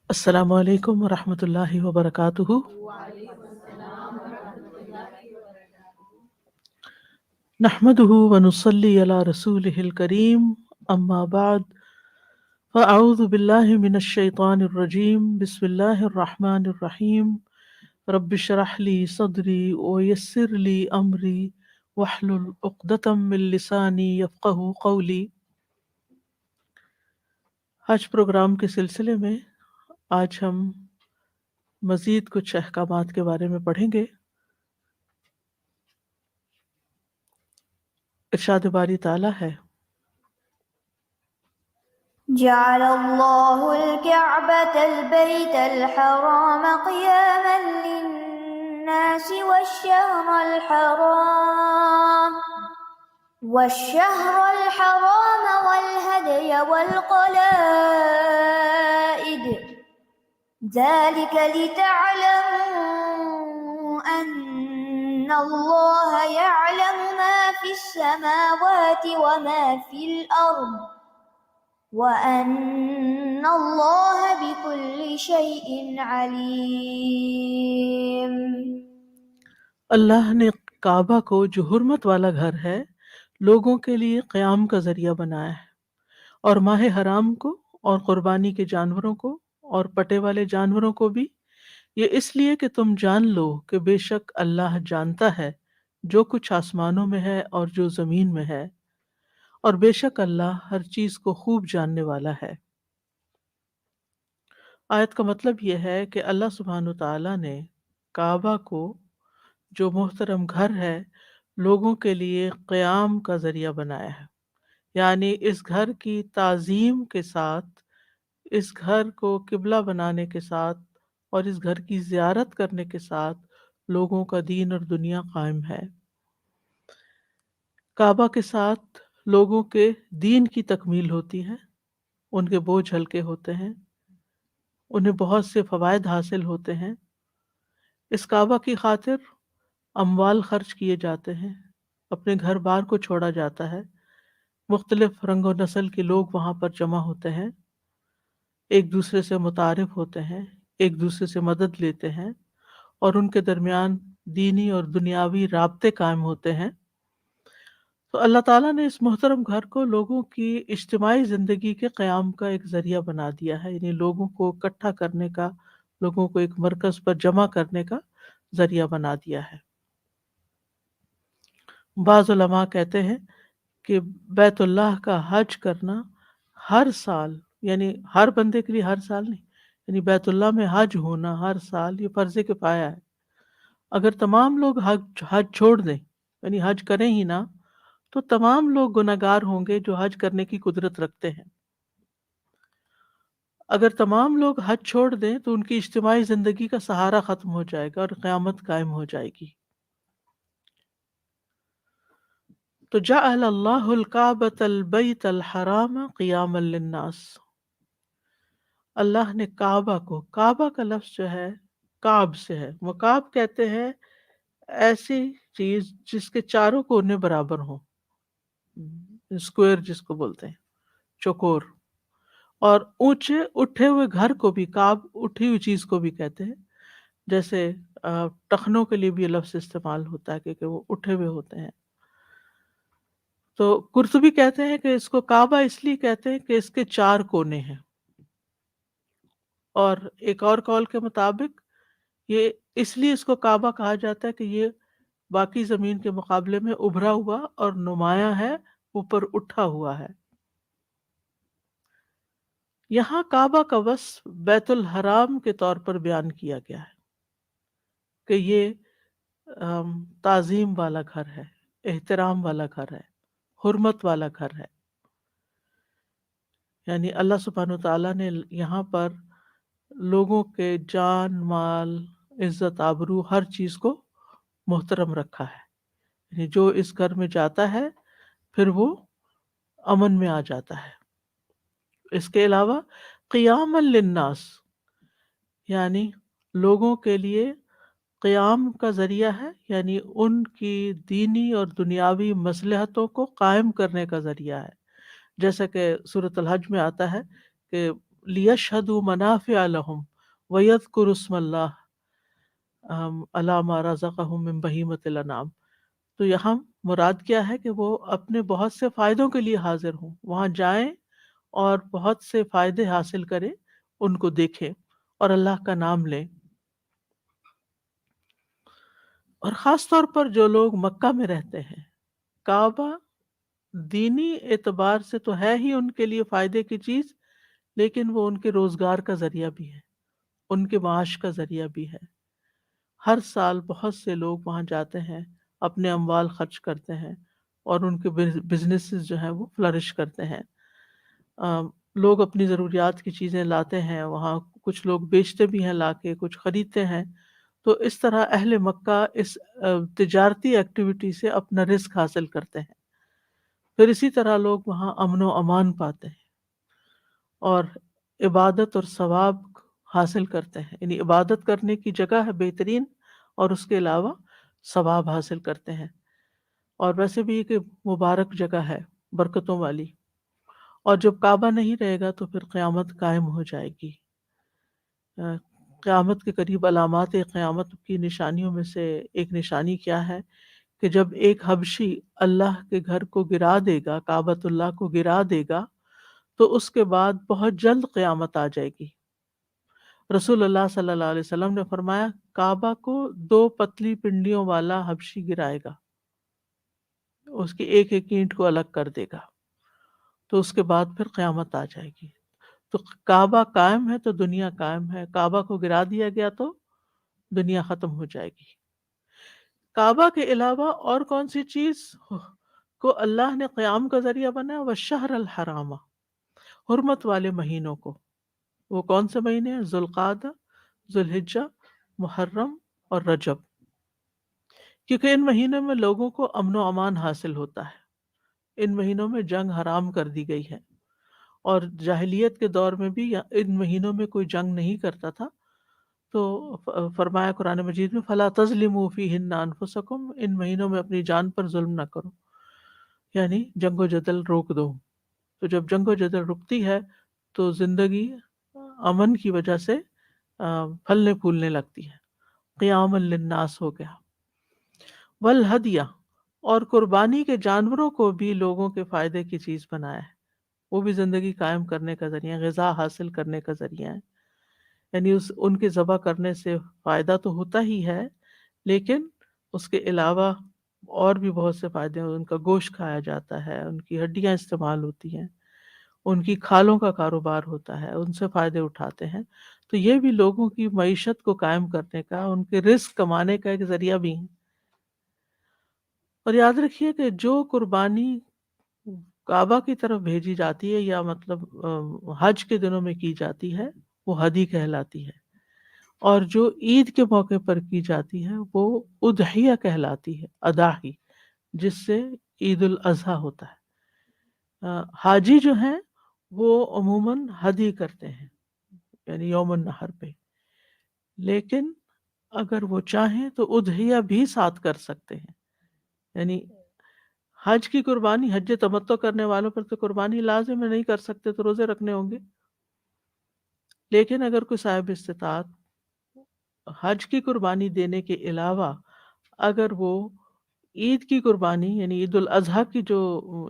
السلام علیکم ورحمۃ اللہ وبرکاتہ۔ نحمده ونصلي علی رسوله الکریم، اما بعد فاعوذ باللہ من الشیطان الرجیم، بسم اللہ الرحمن الرحیم۔ رب اشرح لی صدری ویسر لی امری واحلل عقدۃ من لسانی یفقہوا قولی۔ حج پروگرام کے سلسلے میں آج ہم مزید کچھ احکامات کے بارے میں پڑھیں گے۔ ارشاد باری تعالیٰ ہے، جعل الله الكعبة البيت الحرام قياما للناس والشهر الحرام والهدي والقلائد ذلك لتعلموا أن الله يعلم ما في السماوات وما في الأرض وَأَنَّ اللَّهَ بِكُلِّ شَيْءٍ عَلِيمٌ۔ اللہ نے کعبہ کو جو حرمت والا گھر ہے لوگوں کے لیے قیام کا ذریعہ بنایا ہے، اور ماہ حرام کو اور قربانی کے جانوروں کو اور پٹے والے جانوروں کو بھی، یہ اس لیے کہ تم جان لو کہ بے شک اللہ جانتا ہے جو کچھ آسمانوں میں ہے اور جو زمین میں ہے، اور بے شک اللہ ہر چیز کو خوب جاننے والا ہے۔ آیت کا مطلب یہ ہے کہ اللہ سبحانہ وتعالیٰ نے کعبہ کو جو محترم گھر ہے لوگوں کے لیے قیام کا ذریعہ بنایا ہے، یعنی اس گھر کی تعظیم کے ساتھ، اس گھر کو قبلہ بنانے کے ساتھ اور اس گھر کی زیارت کرنے کے ساتھ لوگوں کا دین اور دنیا قائم ہے۔ کعبہ کے ساتھ لوگوں کے دین کی تکمیل ہوتی ہے، ان کے بوجھ ہلکے ہوتے ہیں، انہیں بہت سے فوائد حاصل ہوتے ہیں۔ اس کعبہ کی خاطر اموال خرچ کیے جاتے ہیں، اپنے گھر بار کو چھوڑا جاتا ہے، مختلف رنگ و نسل کے لوگ وہاں پر جمع ہوتے ہیں، ایک دوسرے سے متعارف ہوتے ہیں، ایک دوسرے سے مدد لیتے ہیں، اور ان کے درمیان دینی اور دنیاوی رابطے قائم ہوتے ہیں۔ تو اللہ تعالیٰ نے اس محترم گھر کو لوگوں کی اجتماعی زندگی کے قیام کا ایک ذریعہ بنا دیا ہے، یعنی لوگوں کو اکٹھا کرنے کا، لوگوں کو ایک مرکز پر جمع کرنے کا ذریعہ بنا دیا ہے۔ بعض علماء کہتے ہیں کہ بیت اللہ کا حج کرنا ہر سال، یعنی ہر بندے کے لیے ہر سال نہیں، یعنی بیت اللہ میں حج ہونا ہر سال یہ فرض کفایہ ہے۔ اگر تمام لوگ حج چھوڑ دیں، یعنی حج کریں ہی نہ، تو تمام لوگ گناہگار ہوں گے جو حج کرنے کی قدرت رکھتے ہیں۔ اگر تمام لوگ حج چھوڑ دیں تو ان کی اجتماعی زندگی کا سہارا ختم ہو جائے گا اور قیامت قائم ہو جائے گی۔ تو جعل اللہ الکعبۃ البیت الحرام قیاما للناس، اللہ نے کعبہ کو، کعبہ کا لفظ جو ہے کعب سے ہے، مکعب کہتے ہیں ایسی چیز جس کے چاروں کونے برابر ہوں، اسکوائر جس کو بولتے ہیں، چوکور، اور اونچے اٹھے ہوئے گھر کو بھی کعب، اٹھی ہوئی چیز کو بھی کہتے ہیں، جیسے ٹخنوں کے لیے بھی یہ لفظ استعمال ہوتا ہے کہ وہ اٹھے ہوئے ہوتے ہیں۔ تو قرطبی کہتے ہیں کہ اس کو کعبہ اس لیے کہتے ہیں کہ اس کے چار کونے ہیں، اور ایک اور قول کے مطابق یہ اس لیے اس کو کعبہ کہا جاتا ہے کہ یہ باقی زمین کے مقابلے میں ابھرا ہوا اور نمایاں ہے، اوپر اٹھا ہوا ہے۔ یہاں کعبہ کا وصف بیت الحرام کے طور پر بیان کیا گیا ہے کہ یہ تعظیم والا گھر ہے، احترام والا گھر ہے، حرمت والا گھر ہے، یعنی اللہ سبحانہ وتعالیٰ نے یہاں پر لوگوں کے جان، مال، عزت، آبرو، ہر چیز کو محترم رکھا ہے، یعنی جو اس گھر میں جاتا ہے پھر وہ امن میں آ جاتا ہے۔ اس کے علاوہ قیام للناس، یعنی لوگوں کے لیے قیام کا ذریعہ ہے، یعنی ان کی دینی اور دنیاوی مصلحتوں کو قائم کرنے کا ذریعہ ہے، جیسا کہ سورۃ الحج میں آتا ہے کہ لِيَشْهَدُوا مَنَافِعَ لَهُمْ وَيَذْكُرُوا اسْمَ اللَّهِ عَلَىٰ مَا رَزَقَهُم مِّن بَهِیمَةِ الْأَنْعَامِ۔ تو یہاں مراد کیا ہے کہ وہ اپنے بہت سے فائدوں کے لیے حاضر ہوں، وہاں جائیں اور بہت سے فائدے حاصل کریں، ان کو دیکھیں اور اللہ کا نام لیں۔ اور خاص طور پر جو لوگ مکہ میں رہتے ہیں، کعبہ دینی اعتبار سے تو ہے ہی ان کے لیے فائدے کی چیز، لیکن وہ ان کے روزگار کا ذریعہ بھی ہے، ان کے معاش کا ذریعہ بھی ہے۔ ہر سال بہت سے لوگ وہاں جاتے ہیں، اپنے اموال خرچ کرتے ہیں اور ان کے بزنسز جو ہیں وہ فلرش کرتے ہیں۔ لوگ اپنی ضروریات کی چیزیں لاتے ہیں وہاں، کچھ لوگ بیچتے بھی ہیں لا کے، کچھ خریدتے ہیں۔ تو اس طرح اہل مکہ اس تجارتی ایکٹیویٹی سے اپنا رزق حاصل کرتے ہیں۔ پھر اسی طرح لوگ وہاں امن و امان پاتے ہیں اور عبادت اور ثواب حاصل کرتے ہیں، یعنی عبادت کرنے کی جگہ ہے بہترین، اور اس کے علاوہ ثواب حاصل کرتے ہیں۔ اور ویسے بھی یہ کہ مبارک جگہ ہے، برکتوں والی۔ اور جب کعبہ نہیں رہے گا تو پھر قیامت قائم ہو جائے گی۔ قیامت کے قریب علامات قیامت کی نشانیوں میں سے ایک نشانی کیا ہے کہ جب ایک حبشی اللہ کے گھر کو گرا دے گا، کعبۃ اللہ کو گرا دے گا، تو اس کے بعد بہت جلد قیامت آ جائے گی۔ رسول اللہ صلی اللہ علیہ وسلم نے فرمایا کعبہ کو 2 پتلی پنڈلیوں والا حبشی گرائے گا، اس کی ایک ایک اینٹ کو الگ کر دے گا، تو اس کے بعد پھر قیامت آ جائے گی۔ تو کعبہ قائم ہے تو دنیا قائم ہے، کعبہ کو گرا دیا گیا تو دنیا ختم ہو جائے گی۔ کعبہ کے علاوہ اور کون سی چیز کو اللہ نے قیام کا ذریعہ بنایا؟ والشہر الحرام، حرمت والے مہینوں کو۔ وہ کون سے مہینے ہیں؟ ذوالقعدہ، ذوالحجہ، محرم اور رجب، کیونکہ ان مہینوں میں لوگوں کو امن و امان حاصل ہوتا ہے۔ ان مہینوں میں جنگ حرام کر دی گئی ہے، اور جاہلیت کے دور میں بھی ان مہینوں میں کوئی جنگ نہیں کرتا تھا۔ تو فرمایا قرآن مجید میں فَلَا تَظْلِمُوا فِيهِنَّ أَنفُسَكُمْ، ان مہینوں میں اپنی جان پر ظلم نہ کرو، یعنی جنگ و جدل روک دو۔ تو جب جنگ و جدل رکتی ہے تو زندگی امن کی وجہ سے پھلنے پھولنے لگتی ہے۔ قیام للناس ہو گیا۔ والہدیہ، اور قربانی کے جانوروں کو بھی لوگوں کے فائدے کی چیز بنایا ہے، وہ بھی زندگی قائم کرنے کا ذریعہ، غذا حاصل کرنے کا ذریعہ ہے۔ یعنی ان کے ذبح کرنے سے فائدہ تو ہوتا ہی ہے، لیکن اس کے علاوہ اور بھی بہت سے فائدے ہیں۔ ان کا گوشت کھایا جاتا ہے، ان کی ہڈیاں استعمال ہوتی ہیں، ان کی کھالوں کا کاروبار ہوتا ہے، ان سے فائدے اٹھاتے ہیں۔ تو یہ بھی لوگوں کی معیشت کو قائم کرنے کا، ان کے رزق کمانے کا ایک ذریعہ بھی ہے۔ اور یاد رکھیے کہ جو قربانی کعبہ کی طرف بھیجی جاتی ہے، یا مطلب حج کے دنوں میں کی جاتی ہے، وہ ہدی کہلاتی ہے، اور جو عید کے موقع پر کی جاتی ہے وہ اضحیہ کہلاتی ہے، اضاحی، جس سے عید الاضحیٰ ہوتا ہے۔ حاجی جو ہیں وہ عموماً ہدی کرتے ہیں، یعنی یوم النحر پہ، لیکن اگر وہ چاہیں تو اضحیہ بھی ساتھ کر سکتے ہیں۔ یعنی حج کی قربانی، حج تمتع کرنے والوں پر تو قربانی لازم ہے، نہیں کر سکتے تو روزے رکھنے ہوں گے، لیکن اگر کوئی صاحب استطاعت حج کی قربانی دینے کے علاوہ اگر وہ عید کی قربانی، یعنی عید الاضحیٰ کی جو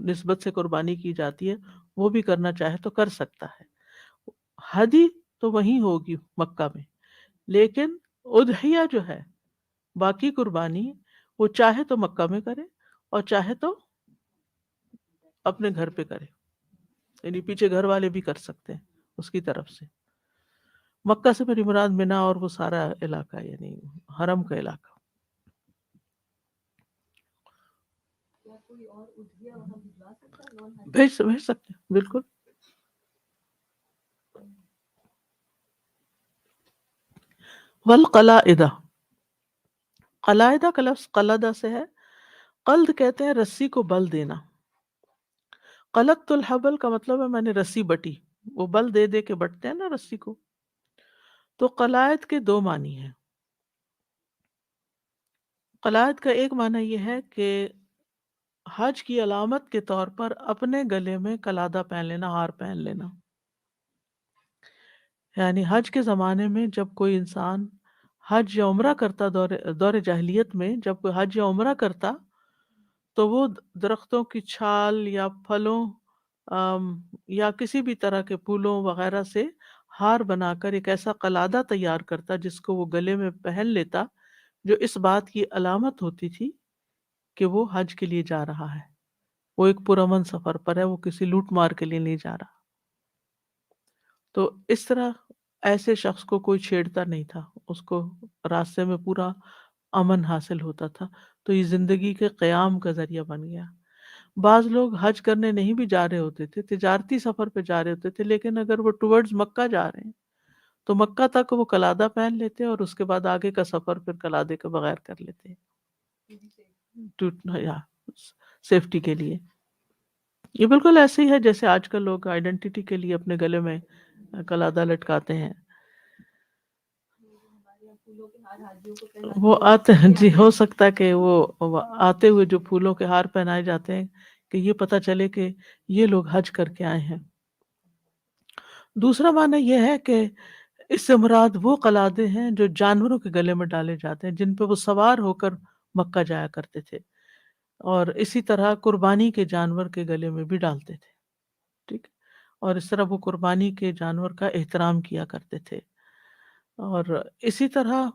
نسبت سے قربانی کی جاتی ہے، وہ بھی کرنا چاہے تو کر سکتا ہے۔ ہدی تو وہیں ہوگی مکہ میں، لیکن اضحیہ جو ہے، باقی قربانی، وہ چاہے تو مکہ میں کرے اور چاہے تو اپنے گھر پہ کرے، یعنی پیچھے گھر والے بھی کر سکتے ہیں اس کی طرف سے۔ مکہ سے میری مراد مینا اور وہ سارا علاقہ، یعنی حرم کا علاقہ۔ بھیج سکتے ہیں، بالکل۔ والقلائد، قلائدہ کا لفظ قلدہ سے ہے، قلد کہتے ہیں رسی کو بل دینا۔ قلدت الحبل کا مطلب ہے میں نے رسی بٹی، وہ بل دے دے کے بٹتے ہیں نا رسی کو۔ تو قلائد کے 2 معنی ہیں۔ قلائد کا ایک معنی یہ ہے کہ حج کی علامت کے طور پر اپنے گلے میں قلادہ پہن لینا، ہار پہن لینا۔ یعنی حج کے زمانے میں جب کوئی انسان حج یا عمرہ کرتا، دور جاہلیت میں جب کوئی حج یا عمرہ کرتا تو وہ درختوں کی چھال یا پھلوں یا کسی بھی طرح کے پھولوں وغیرہ سے ہار بنا کر ایک ایسا قلادہ تیار کرتا جس کو وہ گلے میں پہن لیتا، جو اس بات کی علامت ہوتی تھی کہ وہ حج کے لیے جا رہا ہے، وہ ایک پرامن سفر پر ہے، وہ کسی لوٹ مار کے لیے نہیں جا رہا۔ تو اس طرح ایسے شخص کو کوئی چھیڑتا نہیں تھا، اس کو راستے میں پورا امن حاصل ہوتا تھا، تو یہ زندگی کے قیام کا ذریعہ بن گیا۔ بعض لوگ حج کرنے نہیں بھی جا رہے ہوتے تھے، تجارتی سفر پہ جا رہے ہوتے تھے، لیکن اگر وہ ٹورڈز مکہ جا رہے ہیں تو مکہ تک وہ قلادہ پہن لیتے اور اس کے بعد آگے کا سفر پھر قلادے کے بغیر کر لیتے یا سیفٹی کے لیے۔ یہ بالکل ایسے ہی ہے جیسے آج کل لوگ آئیڈینٹی کے لیے اپنے گلے میں قلادہ لٹکاتے ہیں۔ وہ آتے ہیں جی، ہو سکتا ہے کہ وہ آتے ہوئے جو پھولوں کے ہار پہنائے جاتے ہیں کہ یہ پتہ چلے کہ یہ لوگ حج کر کے آئے ہیں۔ دوسرا معنی یہ ہے کہ اس سے مراد وہ قلادے ہیں جو جانوروں کے گلے میں ڈالے جاتے ہیں جن پہ وہ سوار ہو کر مکہ جایا کرتے تھے، اور اسی طرح قربانی کے جانور کے گلے میں بھی ڈالتے تھے، ٹھیک ہے؟ اور اس طرح وہ قربانی کے جانور کا احترام کیا کرتے تھے۔ اور اسی طرح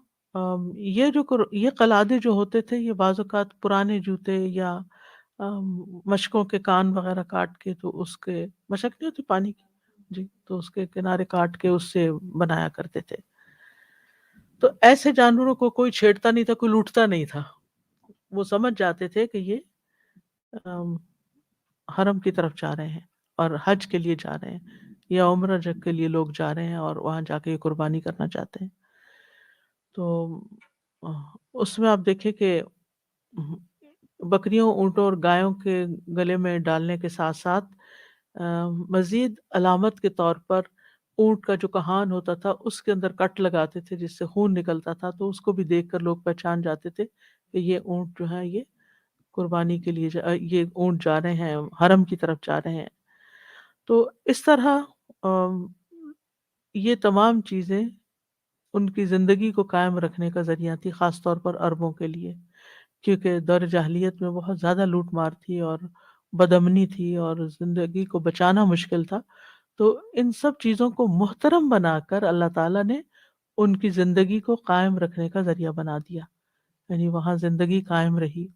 یہ قلادے جو ہوتے تھے یہ بعض اوقات پرانے جوتے یا مشکوں کے کان وغیرہ کاٹ کے، تو اس کے مشک نہیں ہوتی پانی کی، جی، تو اس کے کنارے کاٹ کے اس سے بنایا کرتے تھے۔ تو ایسے جانوروں کو کوئی چھیڑتا نہیں تھا، کوئی لوٹتا نہیں تھا، وہ سمجھ جاتے تھے کہ یہ حرم کی طرف جا رہے ہیں اور حج کے لیے جا رہے ہیں، یا عمرہ جگ کے لیے لوگ جا رہے ہیں اور وہاں جا کے قربانی کرنا چاہتے ہیں۔ تو اس میں آپ دیکھیں کہ بکریوں، اونٹوں اور گایوں کے گلے میں ڈالنے کے ساتھ ساتھ مزید علامت کے طور پر اونٹ کا جو کہان ہوتا تھا اس کے اندر کٹ لگاتے تھے جس سے خون نکلتا تھا، تو اس کو بھی دیکھ کر لوگ پہچان جاتے تھے کہ یہ اونٹ جو ہے یہ قربانی کے لیے یہ اونٹ جا رہے ہیں، حرم کی طرف جا رہے ہیں۔ تو اس طرح یہ تمام چیزیں ان کی زندگی کو قائم رکھنے کا ذریعہ تھی، خاص طور پر عربوں کے لیے، کیونکہ دور جاہلیت میں بہت زیادہ لوٹ مار تھی اور بدامنی تھی اور زندگی کو بچانا مشکل تھا۔ تو ان سب چیزوں کو محترم بنا کر اللہ تعالیٰ نے ان کی زندگی کو قائم رکھنے کا ذریعہ بنا دیا، یعنی وہاں زندگی قائم رہی۔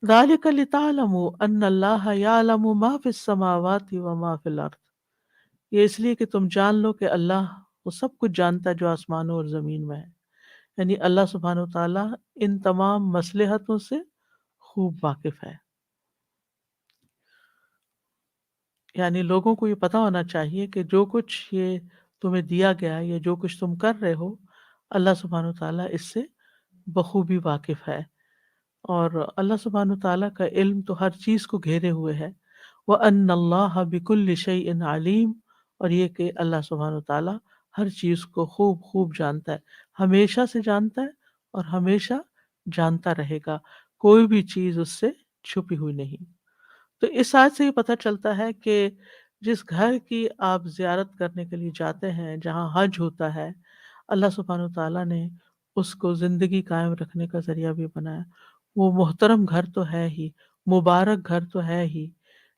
ذَلِكَ لِتَعْلَمُوا أَنَّ اللَّهَ يَعْلَمُ مَا فِي السَّمَاوَاتِ وَمَا فِي الْأَرْضِ، یہ اس لیے کہ تم جان لو کہ اللہ وہ سب کچھ جانتا ہے جو آسمانوں اور زمین میں ہے، یعنی اللہ سبحانہ و تعالیٰ ان تمام مصلحتوں سے خوب واقف ہے۔ یعنی لوگوں کو یہ پتہ ہونا چاہیے کہ جو کچھ یہ تمہیں دیا گیا ہے یا جو کچھ تم کر رہے ہو، اللہ سبحانہ و تعالیٰ اس سے بخوبی واقف ہے، اور اللہ سبحانہ و تعالیٰ کا علم تو ہر چیز کو گھیرے ہوئے ہے۔ وَأَنَّ اللَّهَ بِكُلِّ شَيْءٍ عَلِيمٌ، اور یہ کہ اللہ سبحانہ و تعالیٰ ہر چیز کو خوب خوب جانتا ہے، ہمیشہ سے جانتا ہے اور ہمیشہ جانتا رہے گا، کوئی بھی چیز اس سے چھپی ہوئی نہیں۔ تو اس آیت سے یہ پتہ چلتا ہے کہ جس گھر کی آپ زیارت کرنے کے لیے جاتے ہیں، جہاں حج ہوتا ہے، اللہ سبحانہ و تعالیٰ نے اس کو زندگی قائم رکھنے کا ذریعہ بھی بنایا۔ وہ محترم گھر تو ہے ہی، مبارک گھر تو ہے ہی،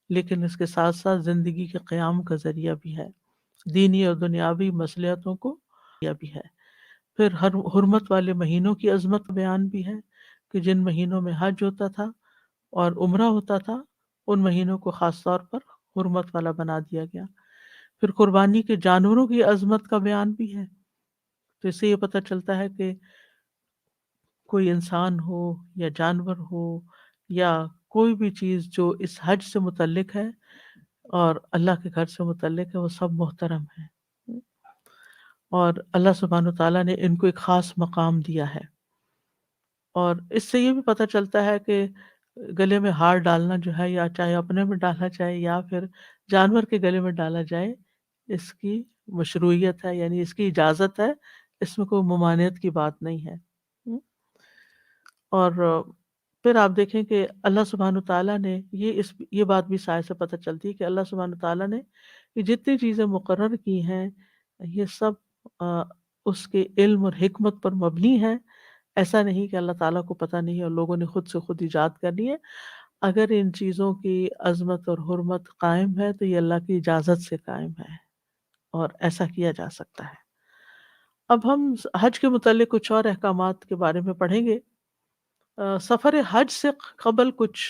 لیکن اس کے ساتھ ساتھ زندگی کے قیام کا ذریعہ بھی ہے، دینی اور دنیاوی مصلحتوں کو بھی ہے۔ پھر ہر حرمت والے مہینوں کی عظمت بیان بھی ہے کہ جن مہینوں میں حج ہوتا تھا اور عمرہ ہوتا تھا، ان مہینوں کو خاص طور پر حرمت والا بنا دیا گیا۔ پھر قربانی کے جانوروں کی عظمت کا بیان بھی ہے، تو اس سے یہ پتہ چلتا ہے کہ کوئی انسان ہو یا جانور ہو یا کوئی بھی چیز جو اس حج سے متعلق ہے اور اللہ کے گھر سے متعلق ہے، وہ سب محترم ہے، اور اللہ سبحانہ وتعالیٰ نے ان کو ایک خاص مقام دیا ہے۔ اور اس سے یہ بھی پتہ چلتا ہے کہ گلے میں ہار ڈالنا جو ہے، یا چاہے اپنے میں ڈالا جائے یا پھر جانور کے گلے میں ڈالا جائے، اس کی مشروعیت ہے، یعنی اس کی اجازت ہے، اس میں کوئی ممانعت کی بات نہیں ہے۔ اور پھر آپ دیکھیں کہ اللہ سبحانہ تعالیٰ نے یہ بات بھی سائے سے پتہ چلتی ہے کہ اللہ سبحانہ تعالیٰ نے یہ جتنی چیزیں مقرر کی ہیں یہ سب اس کے علم اور حکمت پر مبنی ہے. ایسا نہیں کہ اللہ تعالیٰ کو پتہ نہیں اور لوگوں نے خود سے خود ایجاد کرنی ہے. اگر ان چیزوں کی عظمت اور حرمت قائم ہے تو یہ اللہ کی اجازت سے قائم ہے اور ایسا کیا جا سکتا ہے. اب ہم حج کے متعلق کچھ اور احکامات کے بارے میں پڑھیں گے. سفر حج سے قبل کچھ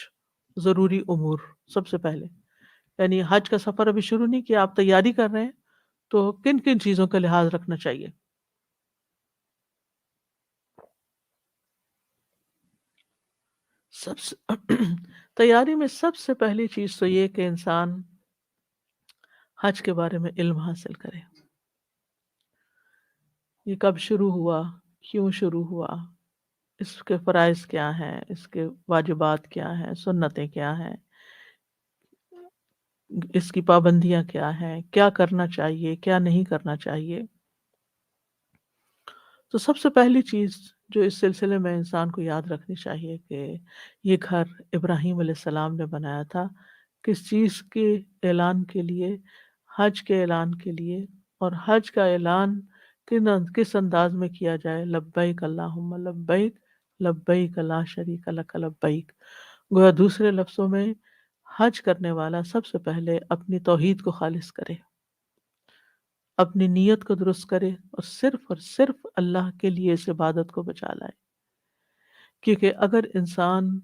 ضروری امور. سب سے پہلے یعنی حج کا سفر ابھی شروع نہیں کیا، آپ تیاری کر رہے ہیں تو کن کن چیزوں کا لحاظ رکھنا چاہیے؟ سب سے تیاری میں سب سے پہلی چیز تو یہ کہ انسان حج کے بارے میں علم حاصل کرے. یہ کب شروع ہوا، کیوں شروع ہوا، اس کے فرائض کیا ہیں، اس کے واجبات کیا ہیں، سنتیں کیا ہیں، اس کی پابندیاں کیا ہیں، کیا کرنا چاہیے کیا نہیں کرنا چاہیے. تو سب سے پہلی چیز جو اس سلسلے میں انسان کو یاد رکھنی چاہیے کہ یہ گھر ابراہیم علیہ السلام نے بنایا تھا کس چیز کے اعلان کے لیے؟ حج کے اعلان کے لیے. اور حج کا اعلان کس انداز میں کیا جائے؟ لبیک اللہم لبیک لبیک لا شریک لک لبیک. گویا دوسرے لفظوں میں حج کرنے والا سب سے پہلے اپنی توحید کو خالص کرے، اپنی نیت کو درست کرے اور صرف اللہ کے لیے اس عبادت کو بچا لائے. کیونکہ اگر انسان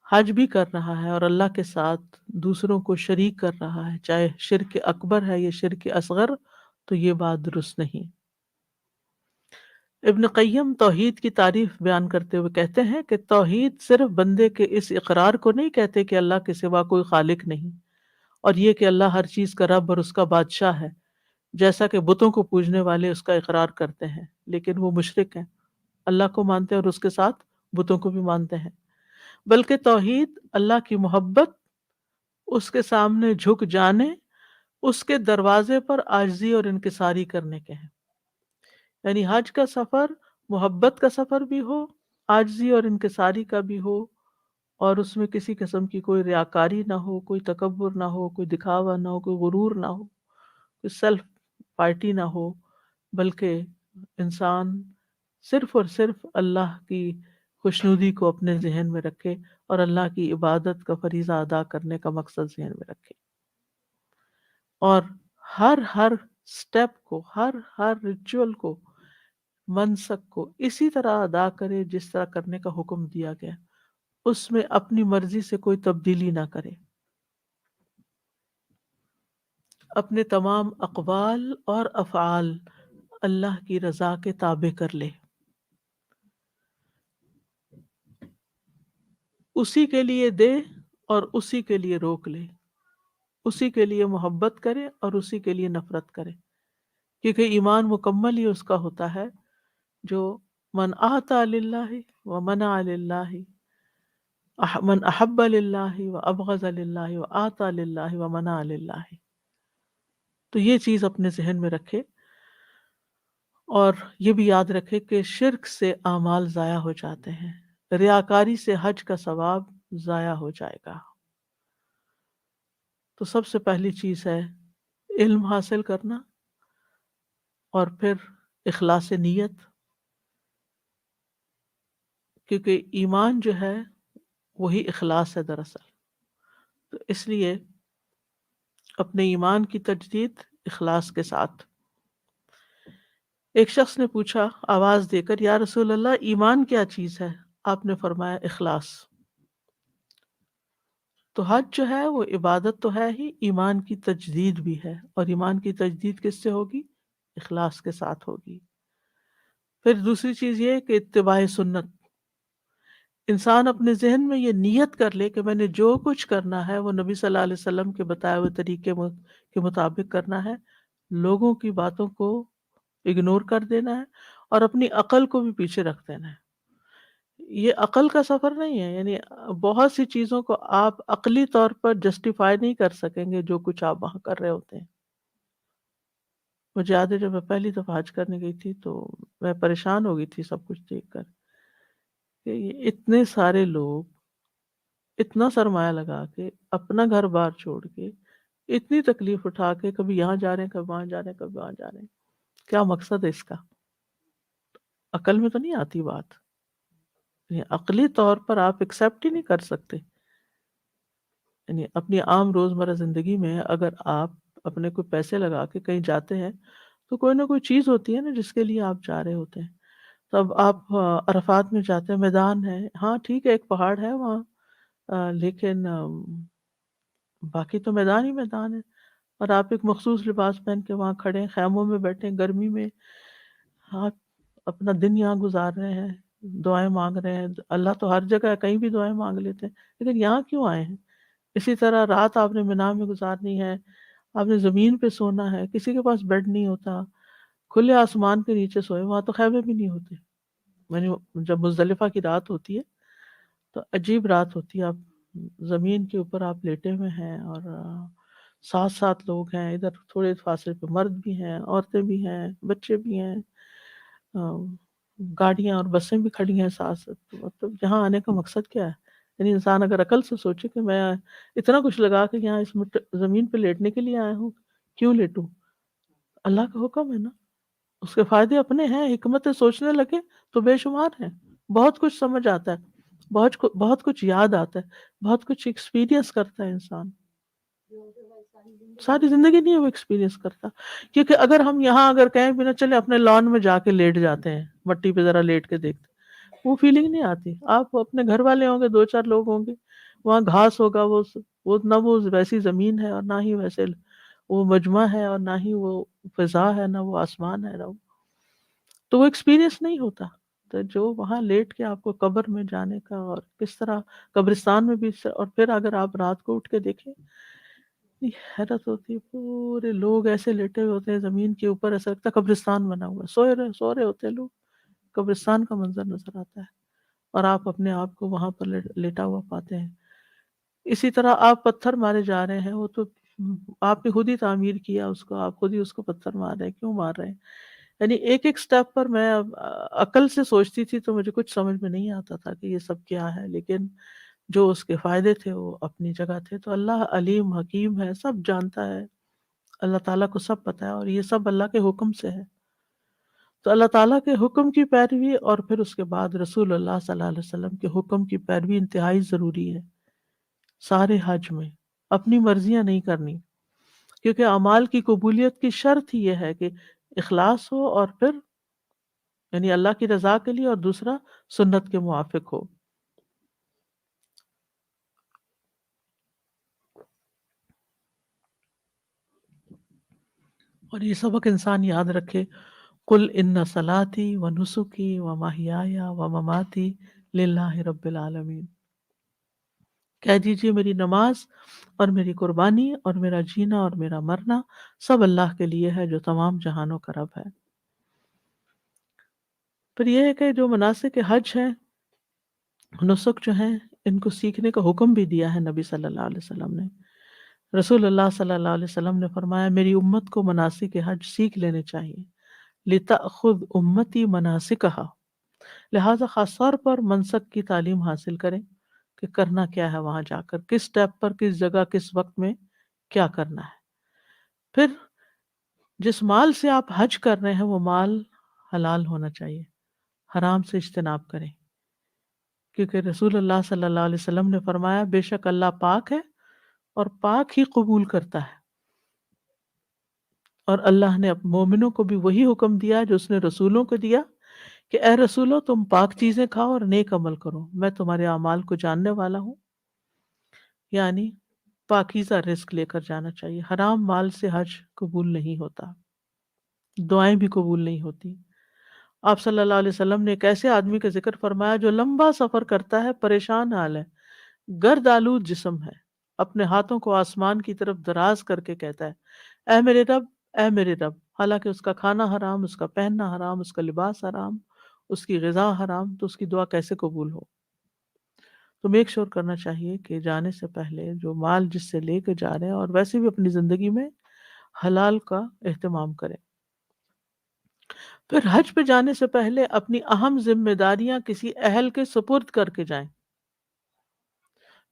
حج بھی کر رہا ہے اور اللہ کے ساتھ دوسروں کو شریک کر رہا ہے، چاہے شرک اکبر ہے یا شرک اصغر، تو یہ بات درست نہیں. ابن قیم توحید کی تعریف بیان کرتے ہوئے کہتے ہیں کہ توحید صرف بندے کے اس اقرار کو نہیں کہتے کہ اللہ کے سوا کوئی خالق نہیں، اور یہ کہ اللہ ہر چیز کا رب اور اس کا بادشاہ ہے، جیسا کہ بتوں کو پوجنے والے اس کا اقرار کرتے ہیں لیکن وہ مشرک ہیں، اللہ کو مانتے ہیں اور اس کے ساتھ بتوں کو بھی مانتے ہیں. بلکہ توحید اللہ کی محبت، اس کے سامنے جھک جانے، اس کے دروازے پر عاجزی اور انکساری کرنے کے ہیں. یعنی حج کا سفر محبت کا سفر بھی ہو، عاجزی اور انکساری کا بھی ہو، اور اس میں کسی قسم کی کوئی ریاکاری نہ ہو، کوئی تکبر نہ ہو، کوئی دکھاوا نہ ہو، کوئی غرور نہ ہو، کوئی سیلف پارٹی نہ ہو، بلکہ انسان صرف اور صرف اللہ کی خوشنودی کو اپنے ذہن میں رکھے اور اللہ کی عبادت کا فریضہ ادا کرنے کا مقصد ذہن میں رکھے، اور ہر سٹیپ کو، ہر ریچول کو، منسک کو اسی طرح ادا کرے جس طرح کرنے کا حکم دیا گیا، اس میں اپنی مرضی سے کوئی تبدیلی نہ کرے، اپنے تمام اقوال اور افعال اللہ کی رضا کے تابع کر لے، اسی کے لیے دے اور اسی کے لیے روک لے، اسی کے لیے محبت کرے اور اسی کے لیے نفرت کرے. کیونکہ ایمان مکمل ہی اس کا ہوتا ہے جو من اعطى للہ ومنع للہ، من احب للہ وابغض للہ واعطى للہ ومنع للہ. تو یہ چیز اپنے ذہن میں رکھے، اور یہ بھی یاد رکھے کہ شرک سے اعمال ضائع ہو جاتے ہیں، ریاکاری سے حج کا ثواب ضائع ہو جائے گا. تو سب سے پہلی چیز ہے علم حاصل کرنا، اور پھر اخلاص نیت، کیونکہ ایمان جو ہے وہی اخلاص ہے دراصل. تو اس لیے اپنے ایمان کی تجدید اخلاص کے ساتھ. ایک شخص نے پوچھا آواز دے کر، یا رسول اللہ ایمان کیا چیز ہے؟ آپ نے فرمایا اخلاص. تو حج جو ہے وہ عبادت تو ہے ہی، ایمان کی تجدید بھی ہے، اور ایمان کی تجدید کس سے ہوگی؟ اخلاص کے ساتھ ہوگی. پھر دوسری چیز یہ کہ اتباع سنت، انسان اپنے ذہن میں یہ نیت کر لے کہ میں نے جو کچھ کرنا ہے وہ نبی صلی اللہ علیہ وسلم کے بتائے ہوئے طریقے کے مطابق کرنا ہے، لوگوں کی باتوں کو اگنور کر دینا ہے، اور اپنی عقل کو بھی پیچھے رکھ دینا ہے. یہ عقل کا سفر نہیں ہے، یعنی بہت سی چیزوں کو آپ عقلی طور پر جسٹیفائی نہیں کر سکیں گے جو کچھ آپ وہاں کر رہے ہوتے ہیں. مجھے یاد ہے جب میں پہلی دفعہ حج کرنے گئی تھی تو میں پریشان ہو گئی تھی سب کچھ دیکھ کر کہ یہ اتنے سارے لوگ اتنا سرمایہ لگا کے اپنا گھر بار چھوڑ کے اتنی تکلیف اٹھا کے کبھی یہاں جا رہے ہیں، کبھی وہاں جا رہے ہیں، کبھی وہاں جا رہے ہیں، کیا مقصد ہے اس کا؟ عقل میں تو نہیں آتی بات، یعنی عقلی طور پر آپ ایکسیپٹ ہی نہیں کر سکتے. یعنی اپنی عام روزمرہ زندگی میں اگر آپ اپنے کوئی پیسے لگا کے کہیں جاتے ہیں تو کوئی نہ کوئی چیز ہوتی ہے نا جس کے لیے آپ جا رہے ہوتے ہیں. تو اب آپ عرفات میں جاتے ہیں، میدان ہے، ہاں ٹھیک ہے ایک پہاڑ ہے وہاں، لیکن باقی تو میدان ہی میدان ہے. اور آپ ایک مخصوص لباس پہن کے وہاں کھڑے ہیں، خیموں میں بیٹھے ہیں گرمی میں، آپ اپنا دن یہاں گزار رہے ہیں، دعائیں مانگ رہے ہیں. اللہ تو ہر جگہ ہے، کہیں بھی دعائیں مانگ لیتے ہیں، لیکن یہاں کیوں آئے ہیں؟ اسی طرح رات آپ نے مینا میں گزارنی ہے، آپ نے زمین پہ سونا ہے، کسی کے پاس بیڈ نہیں ہوتا، کھلے آسمان کے نیچے سوئے، وہاں تو خیمے بھی نہیں ہوتے. میں نے جب مزدلفہ کی رات ہوتی ہے تو عجیب رات ہوتی ہے، آپ زمین کے اوپر آپ لیٹے ہوئے ہیں اور سات سات لوگ ہیں، ادھر تھوڑے فاصلے پہ مرد بھی ہیں، عورتیں بھی ہیں، بچے بھی ہیں، گاڑیاں اور بسیں بھی کھڑی ہیں ساتھ ساتھ. تو مطلب یہاں آنے کا مقصد کیا ہے؟ یعنی انسان اگر عقل سے سوچے کہ میں اتنا کچھ لگا کے یہاں اس زمین پہ لیٹنے کے لیے آیا ہوں، کیوں لیٹوں؟ اللہ کا حکم ہے نا، اس کے فائدے اپنے ہیں، حکمت سوچنے لگے تو بے شمار ہیں. بہت کچھ سمجھ آتا ہے، بہت کچھ یاد آتا ہے، بہت کچھ ایکسپیرینس کرتا ہے انسان. ساری زندگی نہیں وہ ایکسپیرینس کرتا. کیونکہ اگر ہم یہاں اگر کہیں بھی نہ چلے اپنے لان میں جا کے لیٹ جاتے ہیں، مٹی پہ ذرا لیٹ کے دیکھتے ہیں، وہ فیلنگ نہیں آتی. آپ اپنے گھر والے ہوں گے، دو چار لوگ ہوں گے، وہاں گھاس ہوگا، وہ نہ وہ ویسی زمین ہے اور نہ ہی ویسے وہ مجمع ہے اور نہ ہی وہ فضا ہے، نہ وہ آسمان ہے، نہ تو وہ ایکسپیرینس نہیں ہوتا. تو جو وہاں لیٹ کے آپ کو قبر میں جانے کا اور کس طرح قبرستان میں بھی، اور پھر اگر آپ رات کو اٹھ کے دیکھیں، اتنی حیرت ہوتی ہے، پورے لوگ ایسے لیٹے ہوئے ہوتے ہیں زمین کے اوپر، ایسا لگتا ہے قبرستان بنا ہوا ہے، سو رہے ہوتے ہیں لوگ، قبرستان کا منظر نظر آتا ہے اور آپ اپنے آپ کو وہاں پر لیٹا ہوا پاتے ہیں. اسی طرح آپ پتھر مارے جا رہے ہیں، وہ تو آپ نے خود ہی تعمیر کیا اس کو، آپ خود ہی اس کو پتھر مار رہے ہیں، کیوں مار رہے ہیں؟ یعنی ایک ایک سٹیپ پر میں عقل سے سوچتی تھی تو مجھے کچھ سمجھ میں نہیں آتا تھا کہ یہ سب کیا ہے، لیکن جو اس کے فائدے تھے وہ اپنی جگہ تھے. تو اللہ علیم حکیم ہے، سب جانتا ہے، اللہ تعالیٰ کو سب پتہ ہے، اور یہ سب اللہ کے حکم سے ہے. تو اللہ تعالیٰ کے حکم کی پیروی اور پھر اس کے بعد رسول اللہ صلی اللہ علیہ وسلم کے حکم کی پیروی انتہائی ضروری ہے سارے حج میں. اپنی مرضیاں نہیں کرنی، کیونکہ اعمال کی قبولیت کی شرط ہی یہ ہے کہ اخلاص ہو، اور پھر یعنی اللہ کی رضا کے لیے، اور دوسرا سنت کے موافق ہو. اور یہ سبق انسان یاد رکھے، قل ان صلاتی و نسکی و محیایا و مماتی للہ رب العالمین. کہہ دیجیے میری نماز اور میری قربانی اور میرا جینا اور میرا مرنا سب اللہ کے لیے ہے جو تمام جہانوں کا رب ہے. پھر یہ ہے کہ جو مناسک حج ہیں، نسک جو ہیں، ان کو سیکھنے کا حکم بھی دیا ہے نبی صلی اللہ علیہ وسلم نے. رسول اللہ صلی اللہ علیہ وسلم نے فرمایا میری امت کو مناسک حج سیکھ لینے چاہیے، لِتَأْخُذْ أُمَّتِي مَنَاسِكَهَا، لہٰذا خاص طور پر منسک کی تعلیم حاصل کریں کہ کرنا کیا ہے وہاں جا کر، کس سٹیپ پر، کس جگہ، کس وقت میں کیا کرنا ہے. پھر جس مال سے آپ حج کر رہے ہیں وہ مال حلال ہونا چاہیے، حرام سے اجتناب کریں، کیونکہ رسول اللہ صلی اللہ علیہ وسلم نے فرمایا بے شک اللہ پاک ہے اور پاک ہی قبول کرتا ہے. اور اللہ نے مومنوں کو بھی وہی حکم دیا جو اس نے رسولوں کو دیا کہ اے رسولو تم پاک چیزیں کھاؤ اور نیک عمل کرو، میں تمہارے اعمال کو جاننے والا ہوں. یعنی پاکیزہ رزق لے کر جانا چاہیے، حرام مال سے حج قبول نہیں ہوتا، دعائیں بھی قبول نہیں ہوتی. آپ صلی اللہ علیہ وسلم نے ایک ایسے آدمی کا ذکر فرمایا جو لمبا سفر کرتا ہے، پریشان حال ہے، گرد آلود جسم ہے، اپنے ہاتھوں کو آسمان کی طرف دراز کر کے کہتا ہے اے میرے رب، اے میرے رب، حالانکہ اس کا کھانا حرام، اس کا پہننا حرام، اس کا لباس حرام، اس کی غذا حرام، تو اس کی دعا کیسے قبول ہو؟ تو میک شور کرنا چاہیے کہ جانے سے پہلے جو مال جس سے لے کے جا رہے ہیں، اور ویسے بھی اپنی زندگی میں حلال کا اہتمام کریں. پھر حج پہ جانے سے پہلے اپنی اہم ذمہ داریاں کسی اہل کے سپرد کر کے جائیں،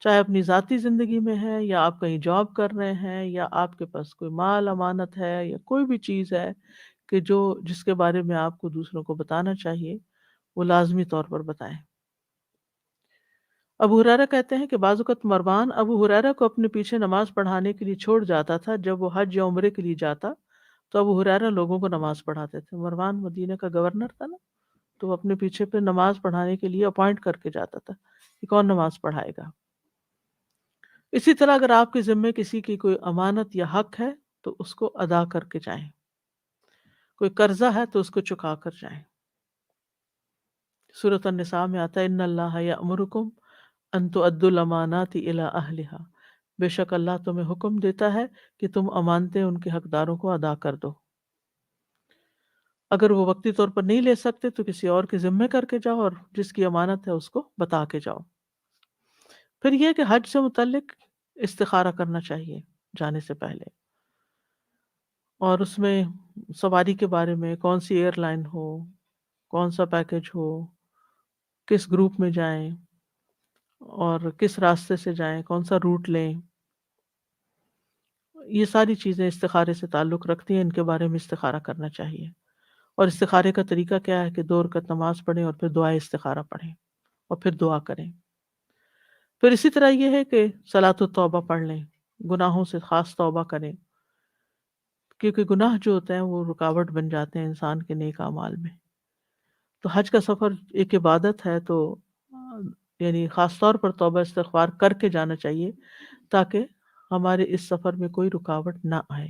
چاہے اپنی ذاتی زندگی میں ہے، یا آپ کہیں جاب کر رہے ہیں، یا آپ کے پاس کوئی مال امانت ہے، یا کوئی بھی چیز ہے، کہ جس کے بارے میں آپ کو دوسروں کو بتانا چاہیے وہ لازمی طور پر بتائیں۔ ابو ہریرہ کہتے ہیں کہ بعض اوقات مروان ابو ہریرہ کو اپنے پیچھے نماز پڑھانے کے لیے چھوڑ جاتا تھا۔ جب وہ حج یا عمرے کے لیے جاتا تو ابو ہریرہ لوگوں کو نماز پڑھاتے تھے۔ مروان مدینہ کا گورنر تھا نا، تو وہ اپنے پیچھے پہ نماز پڑھانے کے لیے اپوائنٹ کر کے جاتا تھا کہ کون نماز پڑھائے گا۔ اسی طرح اگر آپ کے ذمے کسی کی کوئی امانت یا حق ہے تو اس کو ادا کر کے جائیں، کوئی قرضہ ہے تو اس کو چکا کر جائیں۔ سورۃ النساء میں آتا ہے ان اللہ یأمرکم ان تؤدوا الامانات الی اہلھا، بے شک اللہ تمہیں حکم دیتا ہے کہ تم امانتیں ان کے حقداروں کو ادا کر دو۔ اگر وہ وقتی طور پر نہیں لے سکتے تو کسی اور کے ذمے کر کے جاؤ، اور جس کی امانت ہے اس کو بتا کے جاؤ۔ پھر یہ کہ حج سے متعلق استخارہ کرنا چاہیے جانے سے پہلے، اور اس میں سواری کے بارے میں کون سی ایئر لائن ہو، کون سا پیکج ہو، کس گروپ میں جائیں اور کس راستے سے جائیں، کون سا روٹ لیں، یہ ساری چیزیں استخارے سے تعلق رکھتی ہیں، ان کے بارے میں استخارہ کرنا چاہیے۔ اور استخارے کا طریقہ کیا ہے کہ 2 رکعت نماز پڑھیں اور پھر دعائے استخارہ پڑھیں اور پھر دعا کریں۔ پھر اسی طرح یہ ہے کہ صلاۃ التوبہ پڑھ لیں، گناہوں سے خاص توبہ کریں، کیونکہ گناہ جو ہوتے ہیں وہ رکاوٹ بن جاتے ہیں انسان کے نیک اعمال میں۔ تو حج کا سفر ایک عبادت ہے، تو یعنی خاص طور پر توبہ استغفار کر کے جانا چاہیے تاکہ ہمارے اس سفر میں کوئی رکاوٹ نہ آئے۔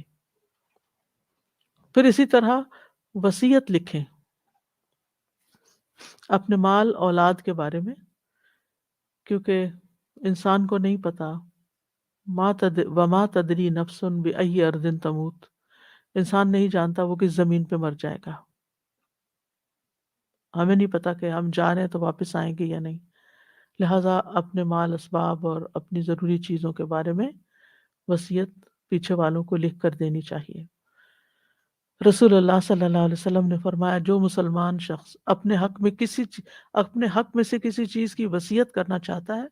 پھر اسی طرح وصیت لکھیں اپنے مال اولاد کے بارے میں، کیونکہ انسان کو نہیں پتا وما تدری نفس بأی ارض تموت، انسان نہیں جانتا وہ کس زمین پہ مر جائے گا۔ ہمیں نہیں پتا کہ ہم جا رہے ہیں تو واپس آئیں گے یا نہیں، لہٰذا اپنے مال اسباب اور اپنی ضروری چیزوں کے بارے میں وصیت پیچھے والوں کو لکھ کر دینی چاہیے۔ رسول اللہ صلی اللہ علیہ وسلم نے فرمایا جو مسلمان شخص اپنے حق میں سے کسی چیز کی وصیت کرنا چاہتا ہے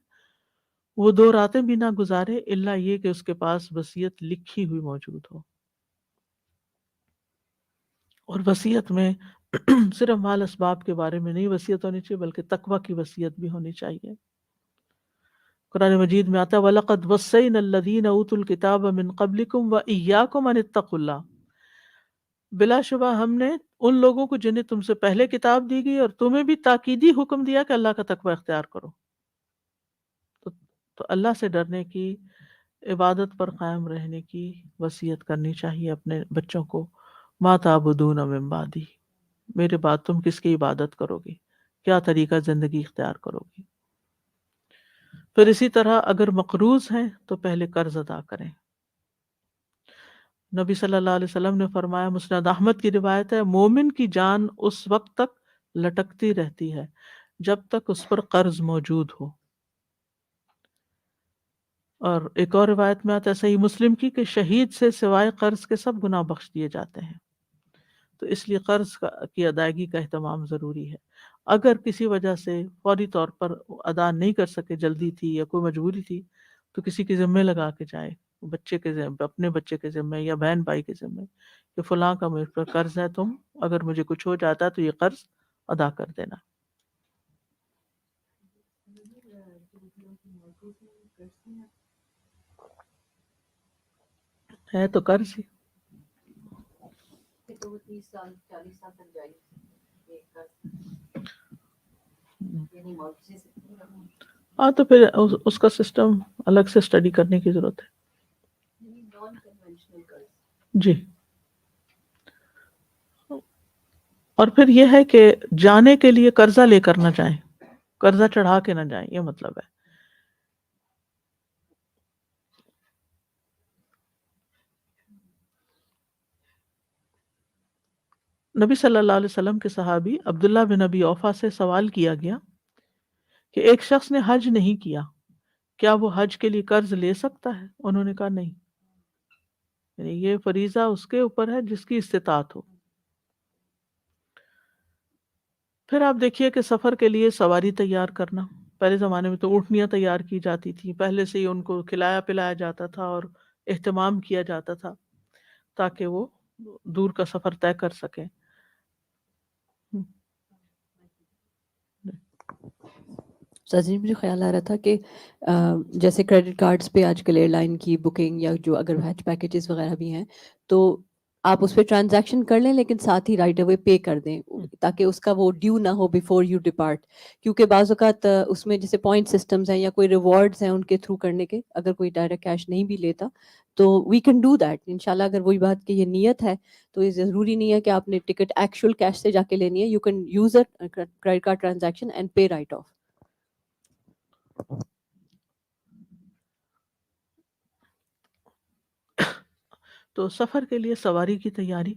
وہ 2 راتیں بھی نہ گزارے الا یہ کہ اس کے پاس وصیت لکھی ہوئی موجود ہو۔ اور وصیت میں صرف مال اسباب کے بارے میں نہیں وصیت ہونی چاہیے بلکہ تقوی کی وصیت بھی ہونی چاہیے۔ قرآن مجید میں آتا ہے وَلَقَدْ وَصَّيْنَا الَّذِينَ أُوتُوا الْكِتَابَ مِنْ قَبْلِكُمْ وَإِيَّاكُمْ أَنِ اتَّقُوا اللَّهَ، بلا شبہ ہم نے ان لوگوں کو جنہیں تم سے پہلے کتاب دی گئی اور تمہیں بھی تاکیدی حکم دیا کہ اللہ کا تقوی اختیار کرو۔ تو اللہ سے ڈرنے کی، عبادت پر قائم رہنے کی وصیت کرنی چاہیے اپنے بچوں کو۔ ما تعبدون من بعدی، میرے بعد تم کس کی عبادت کرو گے، کیا طریقہ زندگی اختیار کرو گے۔ پھر اسی طرح اگر مقروض ہیں تو پہلے قرض ادا کریں۔ نبی صلی اللہ علیہ وسلم نے فرمایا، مسند احمد کی روایت ہے، مومن کی جان اس وقت تک لٹکتی رہتی ہے جب تک اس پر قرض موجود ہو۔ اور ایک اور روایت میں آتا ہے صحیح مسلم کی کہ شہید سے سوائے قرض کے سب گناہ بخش دیے جاتے ہیں۔ تو اس لیے قرض کی ادائیگی کا اہتمام ضروری ہے۔ اگر کسی وجہ سے فوری طور پر ادا نہیں کر سکے، جلدی تھی یا کوئی مجبوری تھی، تو کسی کے ذمے لگا کے جائے، بچے کے ذمے، اپنے بچے کے ذمے یا بہن بھائی کے ذمے کہ فلاں کا میرے پر قرض ہے، تم اگر مجھے کچھ ہو جاتا ہے تو یہ قرض ادا کر دینا۔ ہے تو قرض ہی۔ ہاں تو پھر اس کا سسٹم الگ سے اسٹڈی کرنے کی ضرورت ہے۔ جی، اور پھر یہ ہے کہ جانے کے لیے قرضہ لے کر نہ جائیں، قرضہ چڑھا کے نہ جائیں، یہ مطلب ہے۔ نبی صلی اللہ علیہ وسلم کے صحابی عبداللہ بن ابی اوفا سے سوال کیا گیا کہ ایک شخص نے حج نہیں کیا، کیا وہ حج کے لیے قرض لے سکتا ہے؟ انہوں نے کہا نہیں، یعنی یہ فریضہ اس کے اوپر ہے جس کی استطاعت ہو۔ پھر آپ دیکھیے کہ سفر کے لیے سواری تیار کرنا، پہلے زمانے میں تو اونٹنیاں تیار کی جاتی تھی، پہلے سے ہی ان کو کھلایا پلایا جاتا تھا اور اہتمام کیا جاتا تھا تاکہ وہ دور کا سفر طے کر سکیں. سازی مجھے خیال آ رہا تھا کہ جیسے کریڈٹ کارڈز پہ آج کل ایئر لائن کی بکنگ یا جو اگر حج پیکیجز وغیرہ بھی ہیں تو آپ اس پہ ٹرانزیکشن کر لیں لیکن ساتھ ہی رائٹ اوے پے کر دیں تاکہ اس کا وہ ڈیو نہ ہو بیفور یو ڈپارٹ. کیونکہ بعض اوقات اس میں جیسے پوائنٹ سسٹمز ہیں یا کوئی ریوارڈز ہیں ان کے تھرو کرنے کے, اگر کوئی ڈائریکٹ کیش نہیں بھی لیتا تو وی کین ڈو دیٹ انشاءاللہ. اگر وہی بات کہ یہ نیت ہے تو یہ ضروری نہیں ہے کہ آپ نے ٹکٹ ایکچوئل کیش سے جا کے لینی ہے. You can use a credit card transaction and pay right of. تو سفر کے لیے سواری کی تیاری.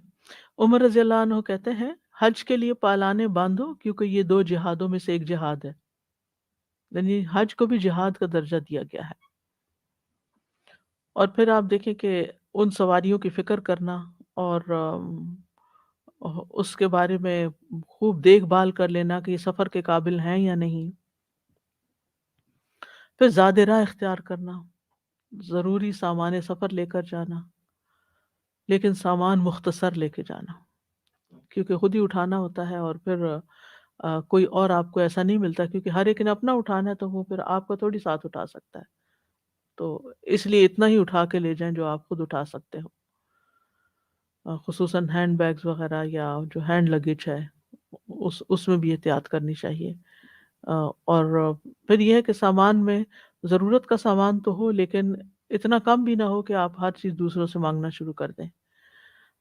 عمر رضی اللہ عنہ کہتے ہیں حج کے لیے پالانے باندھو کیونکہ یہ 2 جہادوں میں سے ایک جہاد ہے. یعنی حج کو بھی جہاد کا درجہ دیا گیا ہے. اور پھر آپ دیکھیں کہ ان سواریوں کی فکر کرنا اور اس کے بارے میں خوب دیکھ بھال کر لینا کہ یہ سفر کے قابل ہیں یا نہیں. پھر زاد راہ اختیار کرنا, ضروری سامان سفر لے کر جانا لیکن سامان مختصر لے کے جانا کیونکہ خود ہی اٹھانا ہوتا ہے. اور پھر کوئی اور آپ کو ایسا نہیں ملتا کیونکہ ہر ایک نے اپنا اٹھانا ہے تو وہ پھر آپ کو تھوڑی ساتھ اٹھا سکتا ہے. تو اس لیے اتنا ہی اٹھا کے لے جائیں جو آپ خود اٹھا سکتے ہو. خصوصاً ہینڈ بیگز وغیرہ یا جو ہینڈ لگیج ہے اس میں بھی احتیاط کرنی چاہیے. اور پھر یہ ہے کہ سامان میں ضرورت کا سامان تو ہو لیکن اتنا کم بھی نہ ہو کہ آپ ہر چیز دوسروں سے مانگنا شروع کر دیں.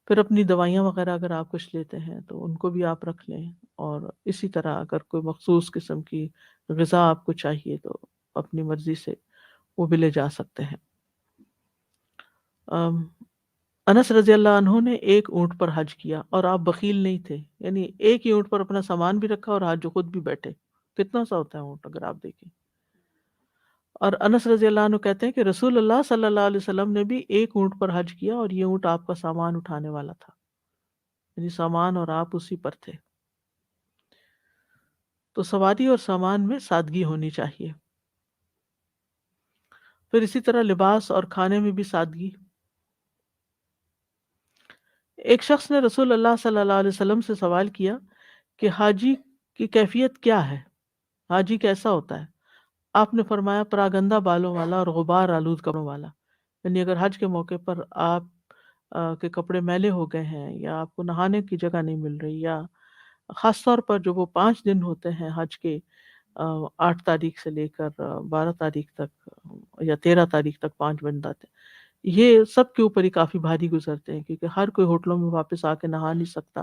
پھر اپنی دوائیاں وغیرہ اگر آپ کچھ لیتے ہیں تو ان کو بھی آپ رکھ لیں. اور اسی طرح اگر کوئی مخصوص قسم کی غذا آپ کو چاہیے تو اپنی مرضی سے وہ بھی لے جا سکتے ہیں. انس رضی اللہ عنہ نے ایک اونٹ پر حج کیا اور آپ بخیل نہیں تھے, یعنی ایک ہی اونٹ پر اپنا سامان بھی رکھا اور حج خود بھی بیٹھے. کتنا سا ہوتا ہے اونٹ اگر آپ دیکھیں. اور انس رضی اللہ عنہ کہتے ہیں کہ رسول اللہ صلی اللہ علیہ وسلم نے بھی ایک اونٹ پر حج کیا اور یہ اونٹ آپ کا سامان اٹھانے والا تھا, یعنی سامان اور آپ اسی پر تھے. تو سواری اور سامان میں سادگی ہونی چاہیے. پھر اسی طرح لباس اور کھانے میں بھی سادگی. ایک شخص نے رسول اللہ صلی اللہ علیہ وسلم سے سوال کیا کہ حاجی کی کیفیت کیا ہے, حاجی کیسا ہوتا ہے؟ آپ نے فرمایا پراگندہ بالوں والا اور غبار آلود کپڑوں والا. یعنی اگر حج کے موقع پر آپ کے کپڑے میلے ہو گئے ہیں یا آپ کو نہانے کی جگہ نہیں مل رہی, یا خاص طور پر جو وہ 5 دن ہوتے ہیں حج کے, 8 تاریخ سے لے کر 12 تاریخ تک یا 13 تاریخ تک 5 دن آتے ہیں, یہ سب کے اوپر ہی کافی بھاری گزرتے ہیں کیونکہ ہر کوئی ہوٹلوں میں واپس آ کے نہا نہیں سکتا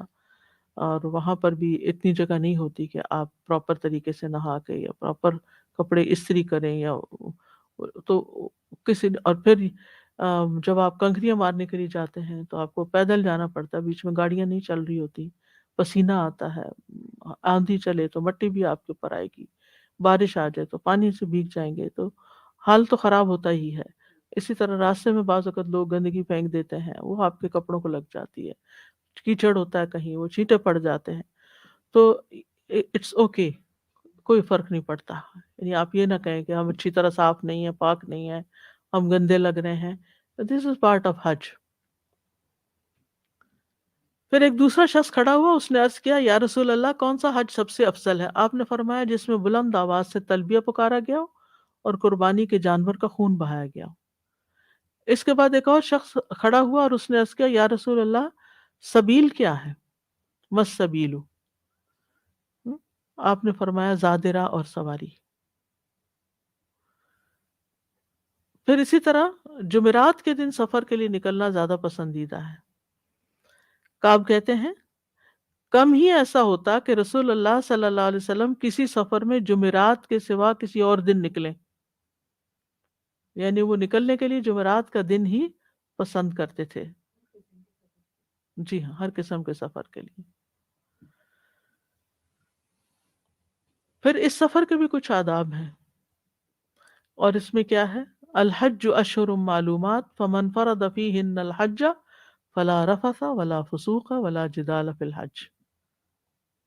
اور وہاں پر بھی اتنی جگہ نہیں ہوتی کہ آپ پراپر طریقے سے نہا کے یا پراپر کپڑے استری کریں یا تو کسی. اور پھر جب آپ کنکریاں مارنے کے لیے جاتے ہیں تو آپ کو پیدل جانا پڑتا ہے, بیچ میں گاڑیاں نہیں چل رہی ہوتی, پسینہ آتا ہے, آندھی چلے تو مٹی بھی آپ کے اوپر آئے گی, بارش آ جائے تو پانی سے بھیگ جائیں گے, تو حال تو خراب ہوتا ہی ہے. اسی طرح راستے میں بعض اوقات لوگ گندگی پھینک دیتے ہیں, وہ آپ کے کپڑوں کو لگ جاتی ہے, کیچڑ ہوتا ہے کہیں, وہ چینٹے پڑ جاتے ہیں. تو اٹس اوکے, کوئی فرق نہیں پڑتا. یعنی آپ یہ نہ کہیں کہ ہم اچھی طرح صاف نہیں ہیں, پاک نہیں ہیں, ہم گندے لگ رہے ہیں. دس از پارٹ آف حج. پھر ایک دوسرا شخص کھڑا ہوا, اس نے عرض کیا یا رسول اللہ کون سا حج سب سے افضل ہے؟ آپ نے فرمایا جس میں بلند آواز سے تلبیہ پکارا گیا ہو اور قربانی کے جانور کا خون بہایا گیا ہو. اس کے بعد ایک اور شخص کھڑا ہوا اور اس نے عرض کیا یا رسول اللہ سبیل کیا ہے؟ مس سبیلو. آپ نے فرمایا زادرہ اور سواری. پھر اسی طرح جمعرات کے دن سفر کے لیے نکلنا زیادہ پسندیدہ ہے. کعب کہتے ہیں کم ہی ایسا ہوتا کہ رسول اللہ صلی اللہ علیہ وسلم کسی سفر میں جمعرات کے سوا کسی اور دن نکلیں, یعنی وہ نکلنے کے لیے جمعرات کا دن ہی پسند کرتے تھے. جی ہاں, ہر قسم کے سفر کے لیے. پھر اس سفر کے بھی کچھ آداب ہیں, اور اس میں کیا ہے, الحج اشہر معلومات فمن فرض فیہن الحج فلا رفث ولا فسوق ولا جدال فی الحج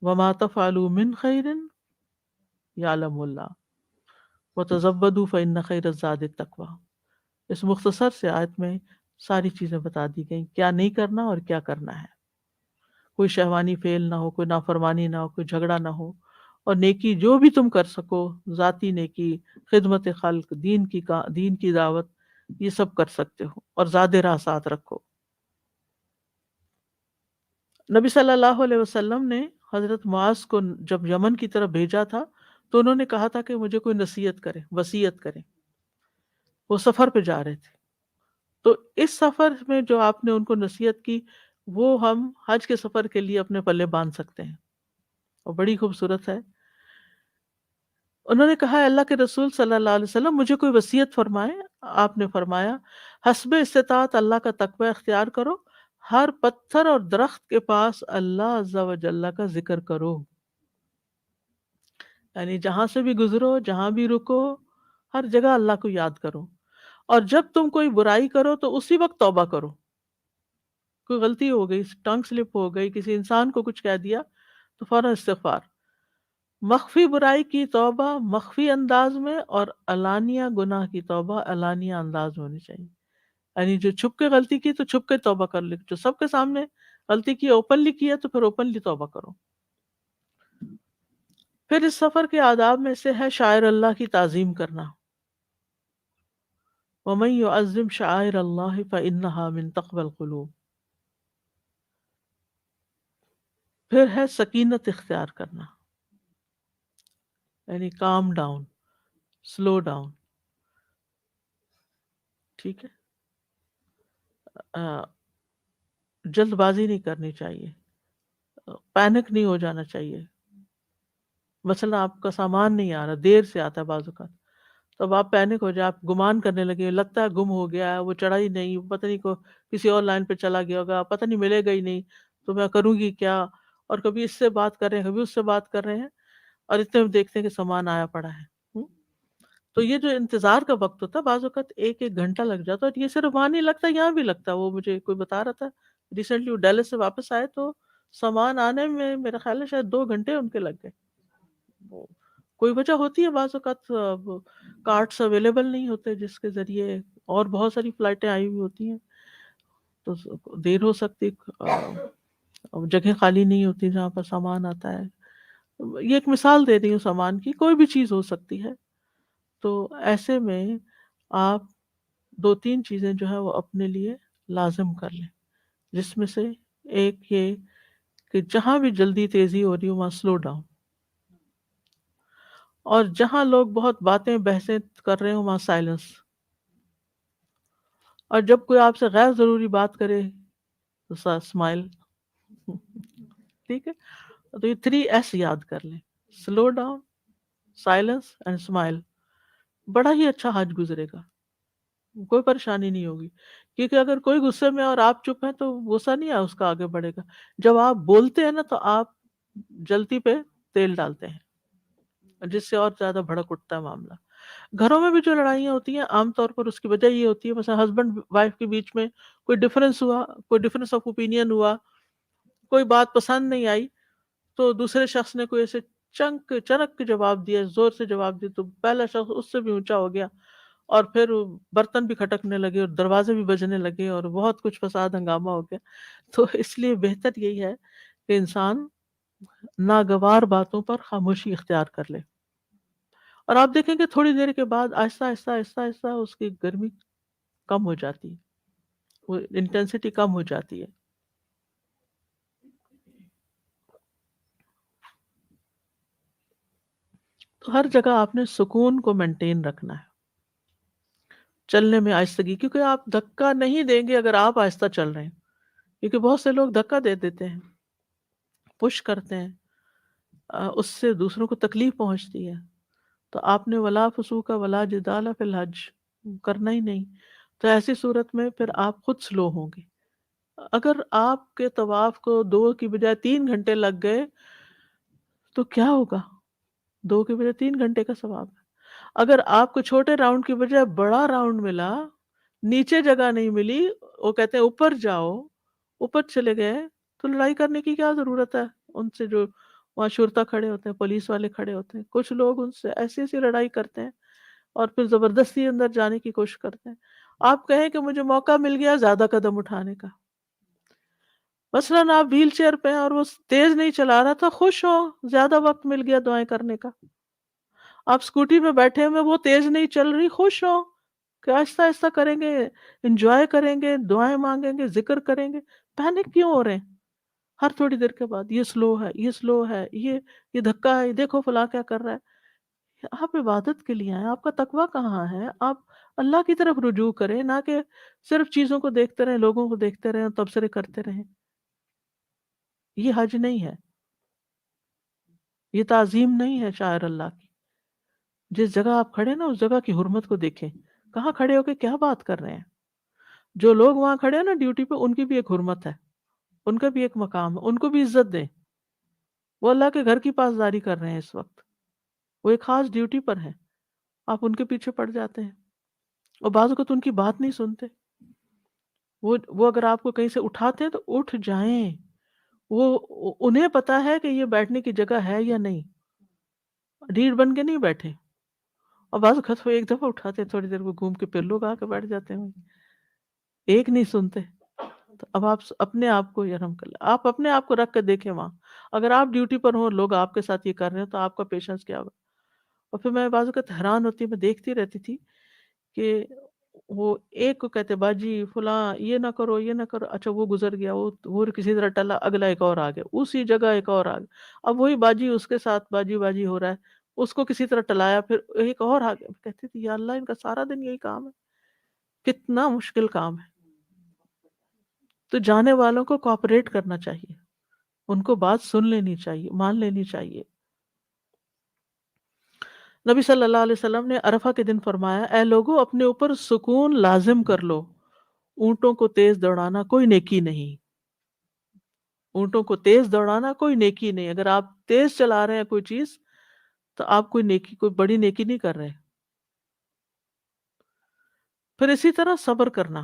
وما تفعلوا من خیر یعلم اللہ وتزودوا فإن خیر الزاد التقوی. اس مختصر سے آیت میں ساری چیزیں بتا دی گئیں، کیا نہیں کرنا اور کیا کرنا ہے، کوئی شہوانی فعل نہ ہو، کوئی نافرمانی نہ ہو، کوئی جھگڑا نہ ہو، اور نیکی جو بھی تم کر سکو، ذاتی نیکی، خدمت خلق، دین کی دعوت، یہ سب کر سکتے ہو، اور زاد راہ ساتھ رکھو۔ نبی صلی اللہ علیہ وسلم نے حضرت معاذ کو جب یمن کی طرف بھیجا تھا تو انہوں نے کہا تھا کہ مجھے کوئی نصیحت کرے، وصیت کرے، وہ سفر پہ جا رہے تھے، تو اس سفر میں جو آپ نے ان کو نصیحت کی وہ ہم حج کے سفر کے لیے اپنے پلے باندھ سکتے ہیں، اور بڑی خوبصورت ہے۔ انہوں نے کہا اللہ کے رسول صلی اللہ علیہ وسلم مجھے کوئی وصیت فرمائے۔ آپ نے فرمایا حسب استطاعت اللہ کا تقوی اختیار کرو، ہر پتھر اور درخت کے پاس اللہ عز و جل کا ذکر کرو، یعنی جہاں سے بھی گزرو، جہاں بھی رکو، ہر جگہ اللہ کو یاد کرو، اور جب تم کوئی برائی کرو تو اسی وقت توبہ کرو۔ کوئی غلطی ہو گئی، ٹنگ سلپ ہو گئی، کسی انسان کو کچھ کہہ دیا تو فوراً استغفار، مخفی برائی کی توبہ مخفی انداز میں، اور علانیہ گناہ کی توبہ علانیہ انداز میں ہونی چاہیے، یعنی جو چھپ کے غلطی کی تو چھپ کے توبہ کر لی، جو سب کے سامنے غلطی کی اوپنلی کی ہے تو پھر اوپنلی توبہ کرو۔ پھر اس سفر کے آداب میں سے ہے شاعر اللہ کی تعظیم کرنا، وَمَن يُعَظِّمْ شَعَائِرَ اللَّهِ فَإِنَّهَا مِن تَقْوَى الْقُلُوبِ۔ پھر ہے سکینت اختیار کرنا، یعنی کام ڈاؤن، سلو ڈاؤن، ٹھیک ہے، جلد بازی نہیں کرنی چاہیے، پینک نہیں ہو جانا چاہیے۔ مثلا آپ کا سامان نہیں آ رہا، دیر سے آتا ہے بعض اوقات، تو اب آپ پینک ہو جائے، آپ گمان کرنے لگے، لگتا ہے گم ہو گیا ہے، وہ چڑھا ہی نہیں، پتہ نہیں کو کسی اور لائن پہ چلا گیا ہوگا، پتہ نہیں ملے گا ہی نہیں، تو میں کروں گی کیا، اور کبھی اس سے بات کر رہے ہیں، کبھی اس سے بات کر رہے ہیں، اور اتنے میں دیکھتے ہیں کہ سامان آیا پڑا ہے۔ تو یہ جو انتظار کا وقت ہوتا ہے بعض اوقات ایک ایک گھنٹہ لگ جاتا ہے، اور یہ صرف وہاں نہیں لگتا، یہاں بھی لگتا ہے۔ وہ مجھے کوئی بتا رہا تھا ریسنٹلی، وہ ڈیلس سے واپس آئے تو سامان آنے میں میرا خیال ہے شاید 2 گھنٹے ان کے لگ گئے۔ وہ کوئی وجہ ہوتی ہے، بعض اوقات کارٹس اویلیبل نہیں ہوتے جس کے ذریعے، اور بہت ساری فلائٹیں آئی ہوئی ہوتی ہیں تو دیر ہو سکتی، جگہ خالی نہیں ہوتی جہاں پر سامان آتا ہے۔ یہ ایک مثال دے رہی ہوں، سامان کی کوئی بھی چیز ہو سکتی ہے۔ تو ایسے میں آپ 2-3 چیزیں جو ہے وہ اپنے لیے لازم کر لیں، جس میں سے ایک یہ کہ جہاں بھی جلدی تیزی ہو رہی ہو وہاں سلو ڈاؤن، اور جہاں لوگ بہت باتیں بحثیں کر رہے ہوں وہاں سائلنس، اور جب کوئی آپ سے غیر ضروری بات کرے تو اسمائل، ٹھیک ہے، تو یہ 3S یاد کر لیں، slow down, silence and smile, بڑا ہی اچھا حج گزرے گا، کوئی پریشانی نہیں ہوگی، کیونکہ اگر کوئی غصے میں اور آپ چپ ہیں تو غصہ نہیں ہے اس کا آگے بڑھے گا۔ جب آپ بولتے ہیں نا تو آپ جلتی پہ تیل ڈالتے ہیں، جس سے اور زیادہ بھڑک اٹھتا ہے معاملہ۔ گھروں میں بھی جو لڑائیاں ہوتی ہیں عام طور پر اس کی وجہ یہ ہوتی ہے، مثلا ہسبینڈ وائف کے بیچ میں کوئی ڈفرینس ہوا، کوئی ڈفرینس آف اوپینین ہوا، کوئی بات پسند نہیں آئی، تو دوسرے شخص نے کوئی ایسے چنک کے جواب دیا، زور سے جواب دیا، تو پہلا شخص اس سے بھی اونچا ہو گیا، اور پھر برتن بھی کھٹکنے لگے اور دروازے بھی بجنے لگے اور بہت کچھ فساد ہنگامہ ہو گیا۔ تو اس لیے بہتر یہی ہے کہ انسان ناگوار باتوں پر خاموشی اختیار کر لے، اور آپ دیکھیں کہ تھوڑی دیر کے بعد آہستہ آہستہ آہستہ آہستہ اس کی گرمی کم ہو جاتی ہے، وہ انٹینسٹی کم ہو جاتی ہے۔ تو ہر جگہ آپ نے سکون کو مینٹین رکھنا ہے، چلنے میں آہستگی، کیونکہ آپ دھکا نہیں دیں گے اگر آپ آہستہ چل رہے ہیں، کیونکہ بہت سے لوگ دھکا دے دیتے ہیں، پش کرتے ہیں، اس سے دوسروں کو تکلیف پہنچتی ہے۔ تو آپ نے ولا فسوق ولا جدال فی الحج کرنا ہی نہیں، تو ایسی صورت میں پھر آپ خود سلو ہوں گے۔ اگر آپ کے طواف کو 2 کی بجائے 3 گھنٹے لگ گئے تو کیا ہوگا؟ 2 کی بجائے 3 گھنٹے کا ثواب ہے۔ اگر آپ کو چھوٹے راؤنڈ کی بجائے بڑا راؤنڈ ملا، نیچے جگہ نہیں ملی، وہ کہتے ہیں اوپر جاؤ، اوپر چلے گئے، تو لڑائی کرنے کی کیا ضرورت ہے ان سے؟ جو وہاں شرطا کھڑے ہوتے ہیں، پولیس والے کھڑے ہوتے ہیں، کچھ لوگ ان سے ایسی ایسی لڑائی کرتے ہیں اور پھر زبردستی اندر جانے کی کوشش کرتے ہیں۔ آپ کہیں کہ مجھے موقع مل گیا زیادہ قدم اٹھانے کا، مثلاً آپ ویل چیئر پہ ہیں اور وہ تیز نہیں چلا رہا تھا، خوش ہو زیادہ وقت مل گیا دعائیں کرنے کا. آپ اسکوٹی پہ بیٹھے ہوئے وہ تیز نہیں چل رہی، خوش ہو کہ آہستہ آہستہ کریں گے، انجوائے کریں گے، دعائیں مانگیں گے، ذکر کریں گے. پینک کیوں ہو رہے ہیں ہر تھوڑی دیر کے بعد؟ یہ سلو ہے، یہ سلو ہے، یہ دھکا ہے، دیکھو فلاں کیا کر رہا ہے. آپ عبادت کے لیے ہیں، آپ کا تقویٰ کہاں ہے؟ آپ اللہ کی طرف رجوع کریں، نہ کہ صرف چیزوں کو دیکھتے رہیں، لوگوں کو دیکھتے رہیں اور تبصرے کرتے رہیں. یہ حج نہیں ہے، یہ تعظیم نہیں ہے شاعر اللہ کی. جس جگہ آپ کھڑے نا اس جگہ کی حرمت کو دیکھیں، کہاں کھڑے ہو کے کیا بات کر رہے ہیں. جو لوگ وہاں کھڑے ہیں نا ڈیوٹی پہ، ان کی بھی ایک حرمت ہے، ان کا بھی ایک مقام ہے، ان کو بھی عزت دیں. وہ اللہ کے گھر کی پاسداری کر رہے ہیں اس وقت، وہ ایک خاص ڈیوٹی پر ہیں، آپ ان کے پیچھے پڑ جاتے ہیں اور بعض اوقات ان کی بات نہیں سنتے. وہ اگر آپ کو کہیں سے اٹھاتے ہیں تو اٹھ جائیں. انہیں پتا ہے کہ یہ بیٹھنے کی جگہ ہے یا نہیں، ڈھیڑ بن کے نہیں بیٹھے. اور بعض اوقات وہ ایک دفعہ اٹھاتے ہیں، تھوڑی دیر وہ گھوم کے پھر لوگ آ کے بیٹھ جاتے ہیں، ایک نہیں سنتے. تو اب آپ اپنے آپ کو یرحم کر لیں، آپ اپنے آپ کو رکھ کے دیکھیں وہاں. اگر آپ ڈیوٹی پر ہوں، لوگ آپ کے ساتھ یہ کر رہے ہیں تو آپ کا پیشنس کیا ہوگا. اور پھر میں بعض اوقات حیران ہوتی، میں دیکھتی رہتی تھی کہ وہ ایک کو کہتے باجی فلاں یہ نہ کرو یہ نہ کرو، اچھا وہ گزر گیا، وہ کسی طرح ٹلا، اگلا ایک اور آ گیا، اسی جگہ ایک اور آ گیا. اب وہی باجی اس کے ساتھ باجی باجی ہو رہا ہے، اس کو کسی طرح ٹلایا، پھر ایک اور آ گیا. کہتی تھی یا اللہ ان کا سارا دن یہی کام ہے، کتنا مشکل کام ہے. تو جانے والوں کو کوآپریٹ کرنا چاہیے، ان کو بات سن لینی چاہیے، مان لینی چاہیے. نبی صلی اللہ علیہ وسلم نے عرفہ کے دن فرمایا، اے لوگو اپنے اوپر سکون لازم کر لو، اونٹوں کو تیز دوڑانا کوئی نیکی نہیں. اونٹوں کو تیز دوڑانا کوئی نیکی نہیں. اگر آپ تیز چلا رہے ہیں کوئی چیز تو آپ کوئی بڑی نیکی نہیں کر رہے. پھر اسی طرح صبر کرنا،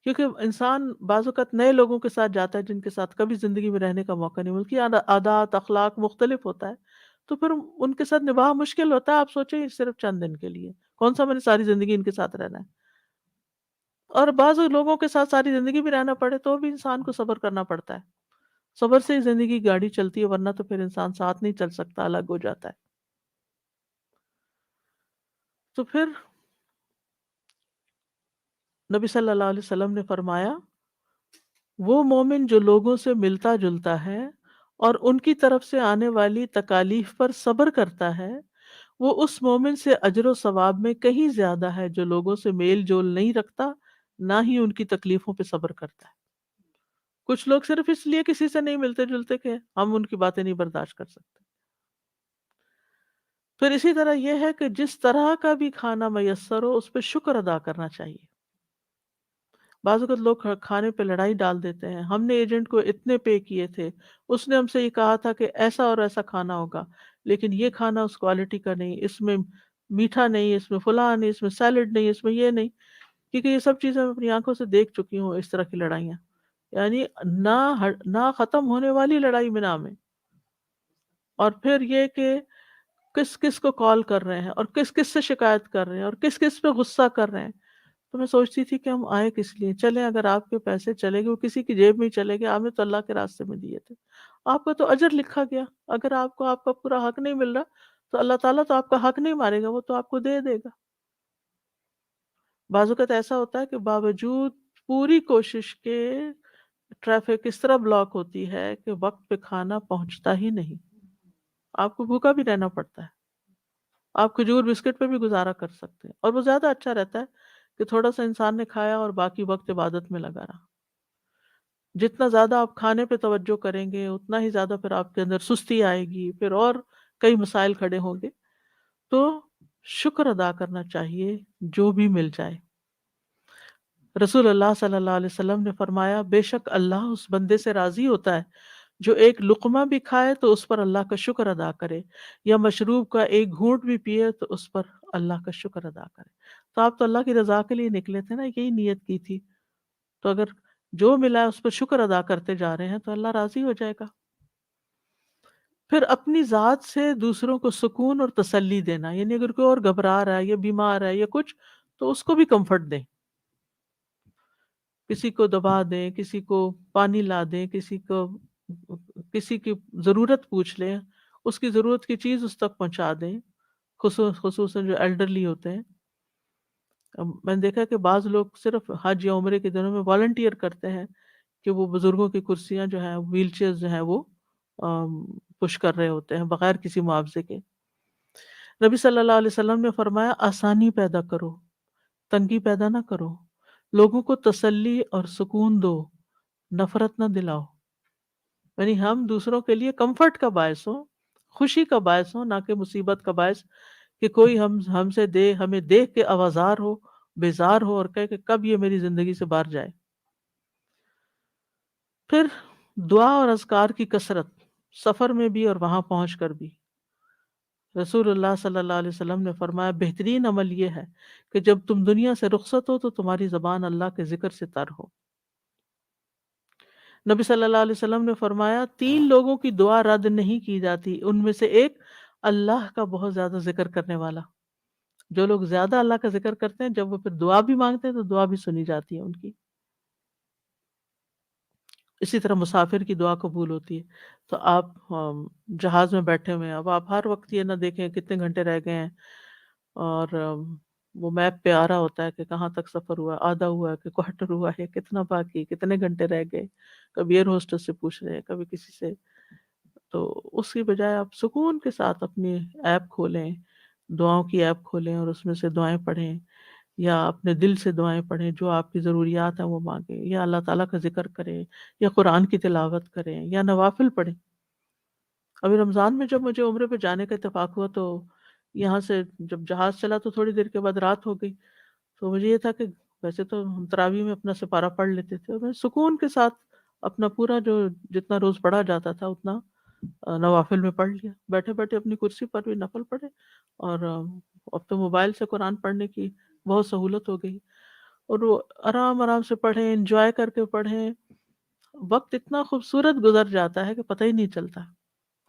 کیونکہ انسان بعض اوقات نئے لوگوں کے ساتھ جاتا ہے جن کے ساتھ کبھی زندگی میں رہنے کا موقع نہیں ملتا، عادات اخلاق مختلف ہوتا ہے، تو پھر ان کے ساتھ نبھا مشکل ہوتا ہے. آپ سوچیں یہ صرف چند دن کے لیے، کون سا میں نے ساری زندگی ان کے ساتھ رہنا ہے. اور بعض لوگوں کے ساتھ ساری زندگی بھی رہنا پڑے تو بھی انسان کو صبر کرنا پڑتا ہے. صبر سے ہی زندگی کی گاڑی چلتی ہے، ورنہ تو پھر انسان ساتھ نہیں چل سکتا، الگ ہو جاتا ہے. تو پھر نبی صلی اللہ علیہ وسلم نے فرمایا، وہ مومن جو لوگوں سے ملتا جلتا ہے اور ان کی طرف سے آنے والی تکالیف پر صبر کرتا ہے، وہ اس مومن سے اجر و ثواب میں کہیں زیادہ ہے جو لوگوں سے میل جول نہیں رکھتا، نہ ہی ان کی تکلیفوں پہ صبر کرتا ہے. کچھ لوگ صرف اس لیے کسی سے نہیں ملتے جلتے کہ ہم ان کی باتیں نہیں برداشت کر سکتے. پھر اسی طرح یہ ہے کہ جس طرح کا بھی کھانا میسر ہو اس پہ شکر ادا کرنا چاہیے. بعض اوقات لوگ کھانے پہ لڑائی ڈال دیتے ہیں، ہم نے ایجنٹ کو اتنے پے کیے تھے، اس نے ہم سے یہ کہا تھا کہ ایسا اور ایسا کھانا ہوگا، لیکن یہ کھانا اس کوالٹی کا نہیں، اس میں میٹھا نہیں، اس میں فلاں نہیں، اس میں سیلڈ نہیں، اس میں یہ نہیں. کیونکہ یہ سب چیزیں میں اپنی آنکھوں سے دیکھ چکی ہوں، اس طرح کی لڑائیاں، یعنی نہ ختم ہونے والی لڑائی میں نام ہے. اور پھر یہ کہ کس کس کو کال کر رہے ہیں اور کس کس سے شکایت کر رہے ہیں اور کس کس پہ غصہ کر رہے ہیں. تو میں سوچتی تھی کہ ہم آئے کس لیے؟ چلیں اگر آپ کے پیسے چلے گئے، وہ کسی کی جیب میں ہی چلے گئے، آپ نے تو اللہ کے راستے میں دیے تھے، آپ کا تو اجر لکھا گیا. اگر آپ کو آپ کا پورا حق نہیں مل رہا تو اللہ تعالیٰ تو آپ کا حق نہیں مارے گا، وہ تو آپ کو دے دے گا. بعض اوقات ایسا ہوتا ہے کہ باوجود پوری کوشش کے ٹریفک اس طرح بلاک ہوتی ہے کہ وقت پہ کھانا پہنچتا ہی نہیں، آپ کو بھوکا بھی رہنا پڑتا ہے. آپ کھجور بسکٹ پہ بھی گزارا کر سکتے ہیں، اور وہ زیادہ اچھا رہتا ہے کہ تھوڑا سا انسان نے کھایا اور باقی وقت عبادت میں لگا رہا. جتنا زیادہ آپ کھانے پہ توجہ کریں گے اتنا ہی زیادہ پھر آپ کے اندر سستی آئے گی، پھر اور کئی مسائل کھڑے ہوں گے. تو شکر ادا کرنا چاہیے جو بھی مل جائے. رسول اللہ صلی اللہ علیہ وسلم نے فرمایا، بے شک اللہ اس بندے سے راضی ہوتا ہے جو ایک لقمہ بھی کھائے تو اس پر اللہ کا شکر ادا کرے، یا مشروب کا ایک گھونٹ بھی پیے تو اس پر اللہ کا شکر ادا کرے. تو آپ تو اللہ کی رضا کے لیے نکلے تھے نا، یہی نیت کی تھی، تو اگر جو ملا ہے اس پر شکر ادا کرتے جا رہے ہیں تو اللہ راضی ہو جائے گا. پھر اپنی ذات سے دوسروں کو سکون اور تسلی دینا، یعنی اگر کوئی اور گھبرا رہا ہے یا بیمار ہے یا کچھ، تو اس کو بھی کمفرٹ دیں، کسی کو دبا دیں، کسی کو پانی لا دیں، کسی کی ضرورت پوچھ لیں، اس کی ضرورت کی چیز اس تک پہنچا دیں، خصوصاً جو ایلڈرلی ہوتے ہیں۔ میں نے دیکھا کہ بعض لوگ صرف حج یا عمرے کے دنوں میں والنٹیئر کرتے ہیں کہ وہ بزرگوں کی کرسیاں جو ہیں، ویل چیئرز جو ہیں، وہ پش کر رہے ہوتے ہیں بغیر کسی معاوضے کے۔ نبی صلی اللہ علیہ وسلم نے فرمایا آسانی پیدا کرو، تنگی پیدا نہ کرو، لوگوں کو تسلی اور سکون دو، نفرت نہ دلاؤ۔ یعنی ہم دوسروں کے لیے کمفرٹ کا باعث ہوں، خوشی کا باعث ہوں، نہ کہ مصیبت کا باعث کہ کوئی ہمیں دیکھ کے آوازار ہو، بیزار ہو اور کہے کہ کب یہ میری زندگی سے باہر جائے۔ پھر دعا اور اذکار کی کثرت، سفر میں بھی اور وہاں پہنچ کر بھی۔ رسول اللہ صلی اللہ علیہ وسلم نے فرمایا بہترین عمل یہ ہے کہ جب تم دنیا سے رخصت ہو تو تمہاری زبان اللہ کے ذکر سے تر ہو۔ نبی صلی اللہ علیہ وسلم نے فرمایا 3 لوگوں کی دعا رد نہیں کی جاتی، ان میں سے ایک اللہ کا بہت زیادہ ذکر کرنے والا۔ جو لوگ زیادہ اللہ کا ذکر کرتے ہیں، جب وہ پھر دعا بھی مانگتے ہیں تو دعا بھی سنی جاتی ہے ان کی۔ اسی طرح مسافر کی دعا قبول ہوتی ہے۔ تو آپ جہاز میں بیٹھے ہوئے ہیں، اب آپ ہر وقت یہ نہ دیکھیں کتنے گھنٹے رہ گئے ہیں، اور وہ میپ پہ آ رہا ہوتا ہے کہ کہاں تک سفر ہوا، آدھا ہوا ہے کہ کوارٹر ہوا ہے، کتنا باقی، کتنے گھنٹے رہ گئے، کبھی ایئر ہوسٹس سے پوچھ رہے ہیں، کبھی کسی سے۔ تو اس کی بجائے آپ سکون کے ساتھ اپنی ایپ کھولیں، دعاؤں کی ایپ کھولیں اور اس میں سے دعائیں پڑھیں، یا اپنے دل سے دعائیں پڑھیں، جو آپ کی ضروریات ہیں وہ مانگیں، یا اللہ تعالیٰ کا ذکر کریں، یا قرآن کی تلاوت کریں، یا نوافل پڑھیں۔ ابھی رمضان میں جب مجھے عمرے پہ جانے کا اتفاق ہوا تو یہاں سے جب جہاز چلا تو تھوڑی دیر کے بعد رات ہو گئی، تو مجھے یہ تھا کہ ویسے تو ہم تراویح میں اپنا سپارہ پڑھ لیتے تھے، اور میں سکون کے ساتھ اپنا پورا جو جتنا روز پڑھا جاتا تھا اتنا نوافل میں پڑھ لیا، بیٹھے بیٹھے اپنی کرسی پر بھی نفل پڑھے، اور اب تو موبائل سے قرآن پڑھنے کی بہت سہولت ہو گئی، اور وہ آرام آرام سے پڑھیں، انجوائے کر کے پڑھیں۔ وقت اتنا خوبصورت گزر جاتا ہے کہ پتہ ہی نہیں چلتا،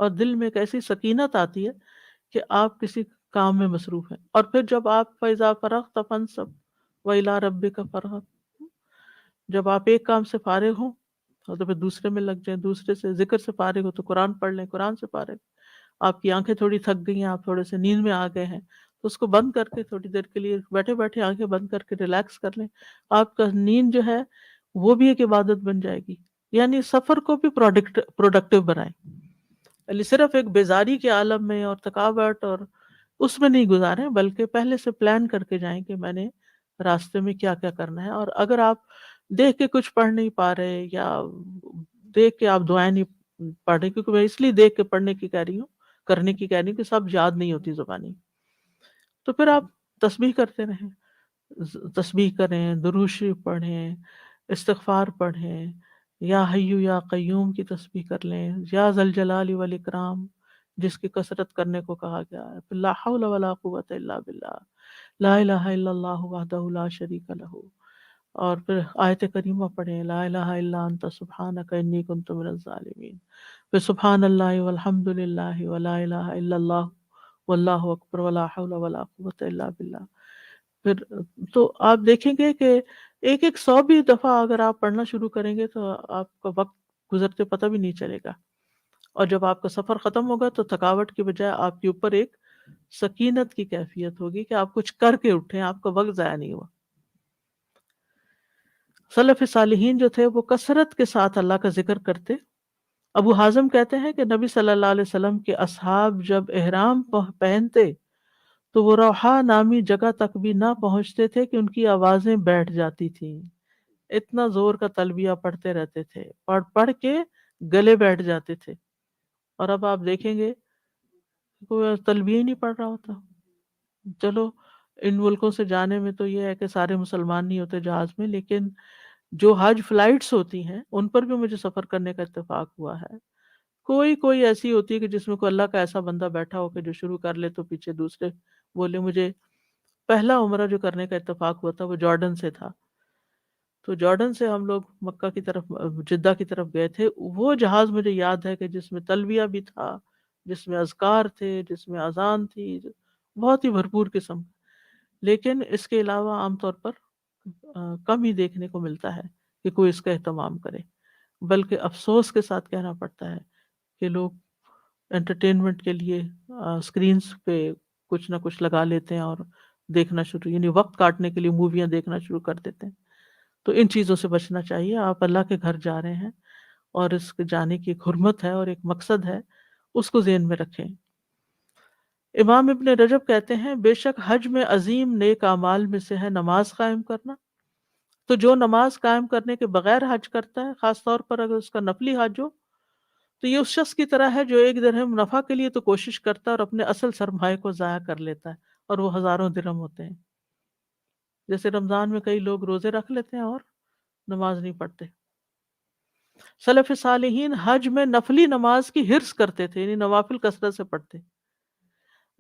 اور دل میں ایک ایسی سکینت آتی ہے کہ آپ کسی کام میں مصروف ہیں، اور پھر جب آپ فَإِذَا فَرَغْتَ فَانصَبْ وَإِلَىٰ رَبِّكَ فَارْغَب، جب آپ ایک کام سے فارغ ہوں تو پھر دوسرے میں لگ جائیں، دوسرے سے ذکر سے فارغ ہو تو قرآن پڑھ لیں، قرآن سے فارغ، آپ کی آنکھیں تھوڑی تھک گئی ہیں، آپ تھوڑے سے نیند میں آ گئے ہیں، تو اس کو بند کر کے تھوڑی دیر کے لیے بیٹھے بیٹھے آنکھیں بند کر کے ریلیکس کر لیں، آپ کا نیند جو ہے وہ بھی ایک عبادت بن جائے گی۔ یعنی سفر کو بھی پروڈکٹیو بنائیں، یعنی صرف ایک بیزاری کے عالم میں اور تھکاوٹ اور اس میں نہیں گزاریں، بلکہ پہلے سے پلان کر کے جائیں کہ میں نے راستے میں کیا کیا کرنا ہے۔ اور اگر آپ دیکھ کے کچھ پڑھ نہیں پا رہے، یا دیکھ کے آپ دعائیں نہیں پڑھ رہے، کیونکہ میں اس لیے دیکھ کے پڑھنے کی کہہ رہی ہوں، کرنے کی کہہ رہی ہوں کہ سب یاد نہیں ہوتی زبانی، تو پھر آپ تسبیح کرتے رہیں، تسبیح کریں، درود شریف پڑھیں، استغفار پڑھیں، یا حیو یا قیوم کی تسبیح کر لیں، یا ذل جلال والاکرام جس کی کثرت کرنے کو کہا گیا ہے، پھر لا حول ولا قوت الا باللہ، لا الہ الا اللہ وحدہ لا شریک لہ، اور پھر آیت کریمہ پڑھیں، لا الہ الا انت سبحانک انی کنت من الظالمین، پھر سبحان اللہ والحمد للہ ولا الہ الا اللہ واللہ اکبر ولا حول ولا قوت الا باللہ۔ پھر تو آپ دیکھیں گے کہ ایک 100 بھی دفعہ اگر آپ پڑھنا شروع کریں گے تو آپ کا وقت گزرتے پتہ بھی نہیں چلے گا، اور جب آپ کا سفر ختم ہوگا تو تھکاوٹ کی بجائے آپ کے اوپر ایک سکینت کی کیفیت ہوگی کہ آپ کچھ کر کے اٹھیں، آپ کا وقت ضائع نہیں ہوا۔ سلف صالحین جو تھے وہ کثرت کے ساتھ اللہ کا ذکر کرتے۔ ابو حازم کہتے ہیں کہ نبی صلی اللہ علیہ وسلم کے اصحاب جب احرام پہنتے تو وہ روحا نامی جگہ تک بھی نہ پہنچتے تھے کہ ان کی آوازیں بیٹھ جاتی تھیں، اتنا زور کا تلبیہ پڑھتے رہتے تھے، پڑھ پڑھ کے گلے بیٹھ جاتے تھے۔ اور اب آپ دیکھیں گے کوئی تلبیہ ہی نہیں پڑھ رہا ہوتا۔ چلو ان ملکوں سے جانے میں تو یہ ہے کہ سارے مسلمان نہیں ہوتے جہاز میں، لیکن جو حج فلائٹس ہوتی ہیں ان پر بھی مجھے سفر کرنے کا اتفاق ہوا ہے، کوئی ایسی ہوتی ہے کہ جس میں کوئی اللہ کا ایسا بندہ بیٹھا ہو کہ جو شروع کر لے تو پیچھے دوسرے بولے۔ مجھے پہلا عمرہ جو کرنے کا اتفاق ہوا تھا وہ جارڈن سے تھا، تو جارڈن سے ہم لوگ مکہ کی طرف، جدہ کی طرف گئے تھے۔ وہ جہاز مجھے یاد ہے کہ جس میں تلبیہ بھی تھا، جس میں اذکار تھے، جس میں اذان تھی، بہت ہی بھرپور قسم۔ لیکن اس کے علاوہ عام طور پر کم ہی دیکھنے کو ملتا ہے کہ کوئی اس کا اہتمام کرے، بلکہ افسوس کے ساتھ کہنا پڑتا ہے کہ لوگ انٹرٹینمنٹ کے لیے اسکرینس پہ کچھ نہ کچھ لگا لیتے ہیں اور دیکھنا شروع، یعنی وقت کاٹنے کے لیے موویاں دیکھنا شروع کر دیتے ہیں۔ تو ان چیزوں سے بچنا چاہیے۔ آپ اللہ کے گھر جا رہے ہیں اور اس کے جانے کی ایک حرمت ہے اور ایک مقصد ہے، اس کو ذہن میں رکھیں۔ امام ابن رجب کہتے ہیں بے شک حج میں عظیم نیک اعمال میں سے ہے نماز قائم کرنا، تو جو نماز قائم کرنے کے بغیر حج کرتا ہے، خاص طور پر اگر اس کا نفلی حج ہو، تو یہ اس شخص کی طرح ہے جو ایک درہم نفع کے لیے تو کوشش کرتا ہے اور اپنے اصل سرمایہ کو ضائع کر لیتا ہے، اور وہ ہزاروں درہم ہوتے ہیں۔ جیسے رمضان میں کئی لوگ روزے رکھ لیتے ہیں اور نماز نہیں پڑھتے۔ سلف صالحین حج میں نفلی نماز کی حرص کرتے تھے، یعنی نوافل کثرت سے پڑھتے۔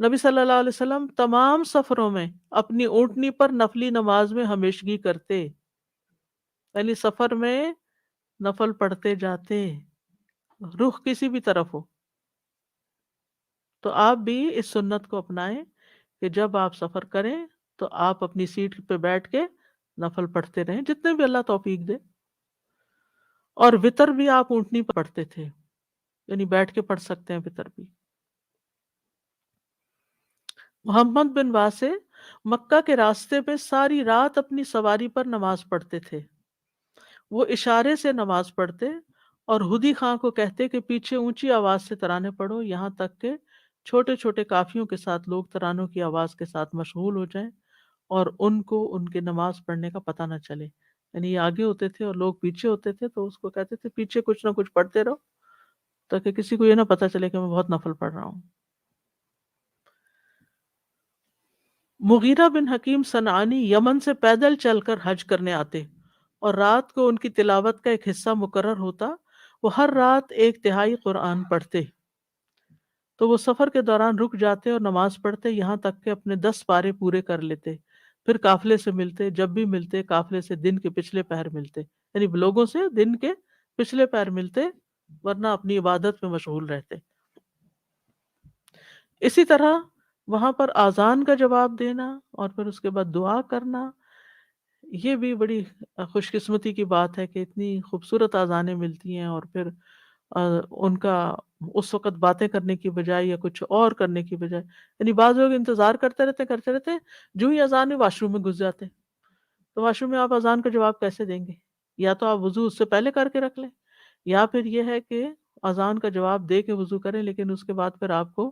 نبی صلی اللہ علیہ وسلم تمام سفروں میں اپنی اونٹنی پر نفلی نماز میں ہمیشگی کرتے، یعنی سفر میں نفل پڑھتے جاتے، رخ کسی بھی طرف ہو۔ تو آپ بھی اس سنت کو اپنائیں کہ جب آپ سفر کریں تو آپ اپنی سیٹ پہ بیٹھ کے نفل پڑھتے رہیں جتنے بھی اللہ توفیق دے۔ اور وطر بھی آپ اونٹنی پر پڑھتے تھے، یعنی بیٹھ کے پڑھ سکتے ہیں وطر بھی۔ محمد بن واسع مکہ کے راستے پہ ساری رات اپنی سواری پر نماز پڑھتے تھے۔ وہ اشارے سے نماز پڑھتے اور ہدی خاں کو کہتے کہ پیچھے اونچی آواز سے ترانے پڑھو، یہاں تک کہ چھوٹے چھوٹے قافیوں کے ساتھ لوگ ترانوں کی آواز کے ساتھ مشغول ہو جائیں اور ان کو ان کے نماز پڑھنے کا پتہ نہ چلے۔ یعنی یہ آگے ہوتے تھے اور لوگ پیچھے ہوتے تھے، تو اس کو کہتے تھے پیچھے کچھ نہ کچھ پڑھتے رہو تاکہ کسی کو یہ نہ پتہ چلے کہ میں بہت نفل پڑھ رہا ہوں۔ مغیرہ بن حکیم صنعانی یمن سے پیدل چل کر حج کرنے آتے اور رات کو ان کی تلاوت کا ایک حصہ مقرر ہوتا، وہ ہر رات ایک تہائی قرآن پڑھتے، تو وہ سفر کے دوران رک جاتے اور نماز پڑھتے یہاں تک کہ اپنے 10 پارے پورے کر لیتے، پھر قافلے سے ملتے، جب بھی ملتے قافلے سے دن کے پچھلے پہر ملتے، یعنی لوگوں سے دن کے پچھلے پہر ملتے، ورنہ اپنی عبادت میں مشغول رہتے۔ اسی طرح وہاں پر آذان کا جواب دینا اور پھر اس کے بعد دعا کرنا، یہ بھی بڑی خوش قسمتی کی بات ہے کہ اتنی خوبصورت آذانیں ملتی ہیں، اور پھر ان کا اس وقت باتیں کرنے کی بجائے یا کچھ اور کرنے کی بجائے، یعنی بعض لوگ انتظار کرتے رہتے جو ہی اذان ہے واش روم میں گھس جاتے، تو واش روم میں آپ اذان کا جواب کیسے دیں گے؟ یا تو آپ وضو اس سے پہلے کر کے رکھ لیں، یا پھر یہ ہے کہ اذان کا جواب دے کے وضو کریں، لیکن اس کے بعد پھر آپ کو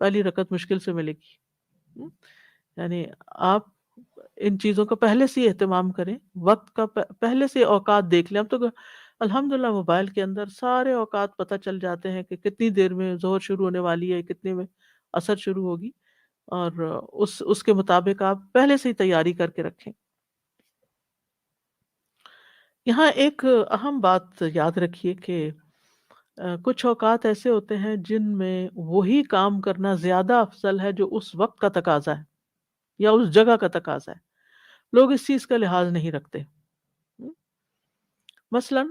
پہلی رکعت مشکل سے ملے گی۔ یعنی آپ ان چیزوں کا پہلے سے ہی اہتمام کریں، وقت کا پہلے سے اوقات دیکھ لیں۔ اب تو الحمدللہ موبائل کے اندر سارے اوقات پتہ چل جاتے ہیں کہ کتنی دیر میں ظہر شروع ہونے والی ہے، کتنے میں عصر شروع ہوگی، اور اس کے مطابق آپ پہلے سے ہی تیاری کر کے رکھیں۔ یہاں ایک اہم بات یاد رکھیے کہ کچھ اوقات ایسے ہوتے ہیں جن میں وہی کام کرنا زیادہ افضل ہے جو اس وقت کا تقاضا ہے یا اس جگہ کا تقاضا ہے، لوگ اس چیز کا لحاظ نہیں رکھتے۔ مثلا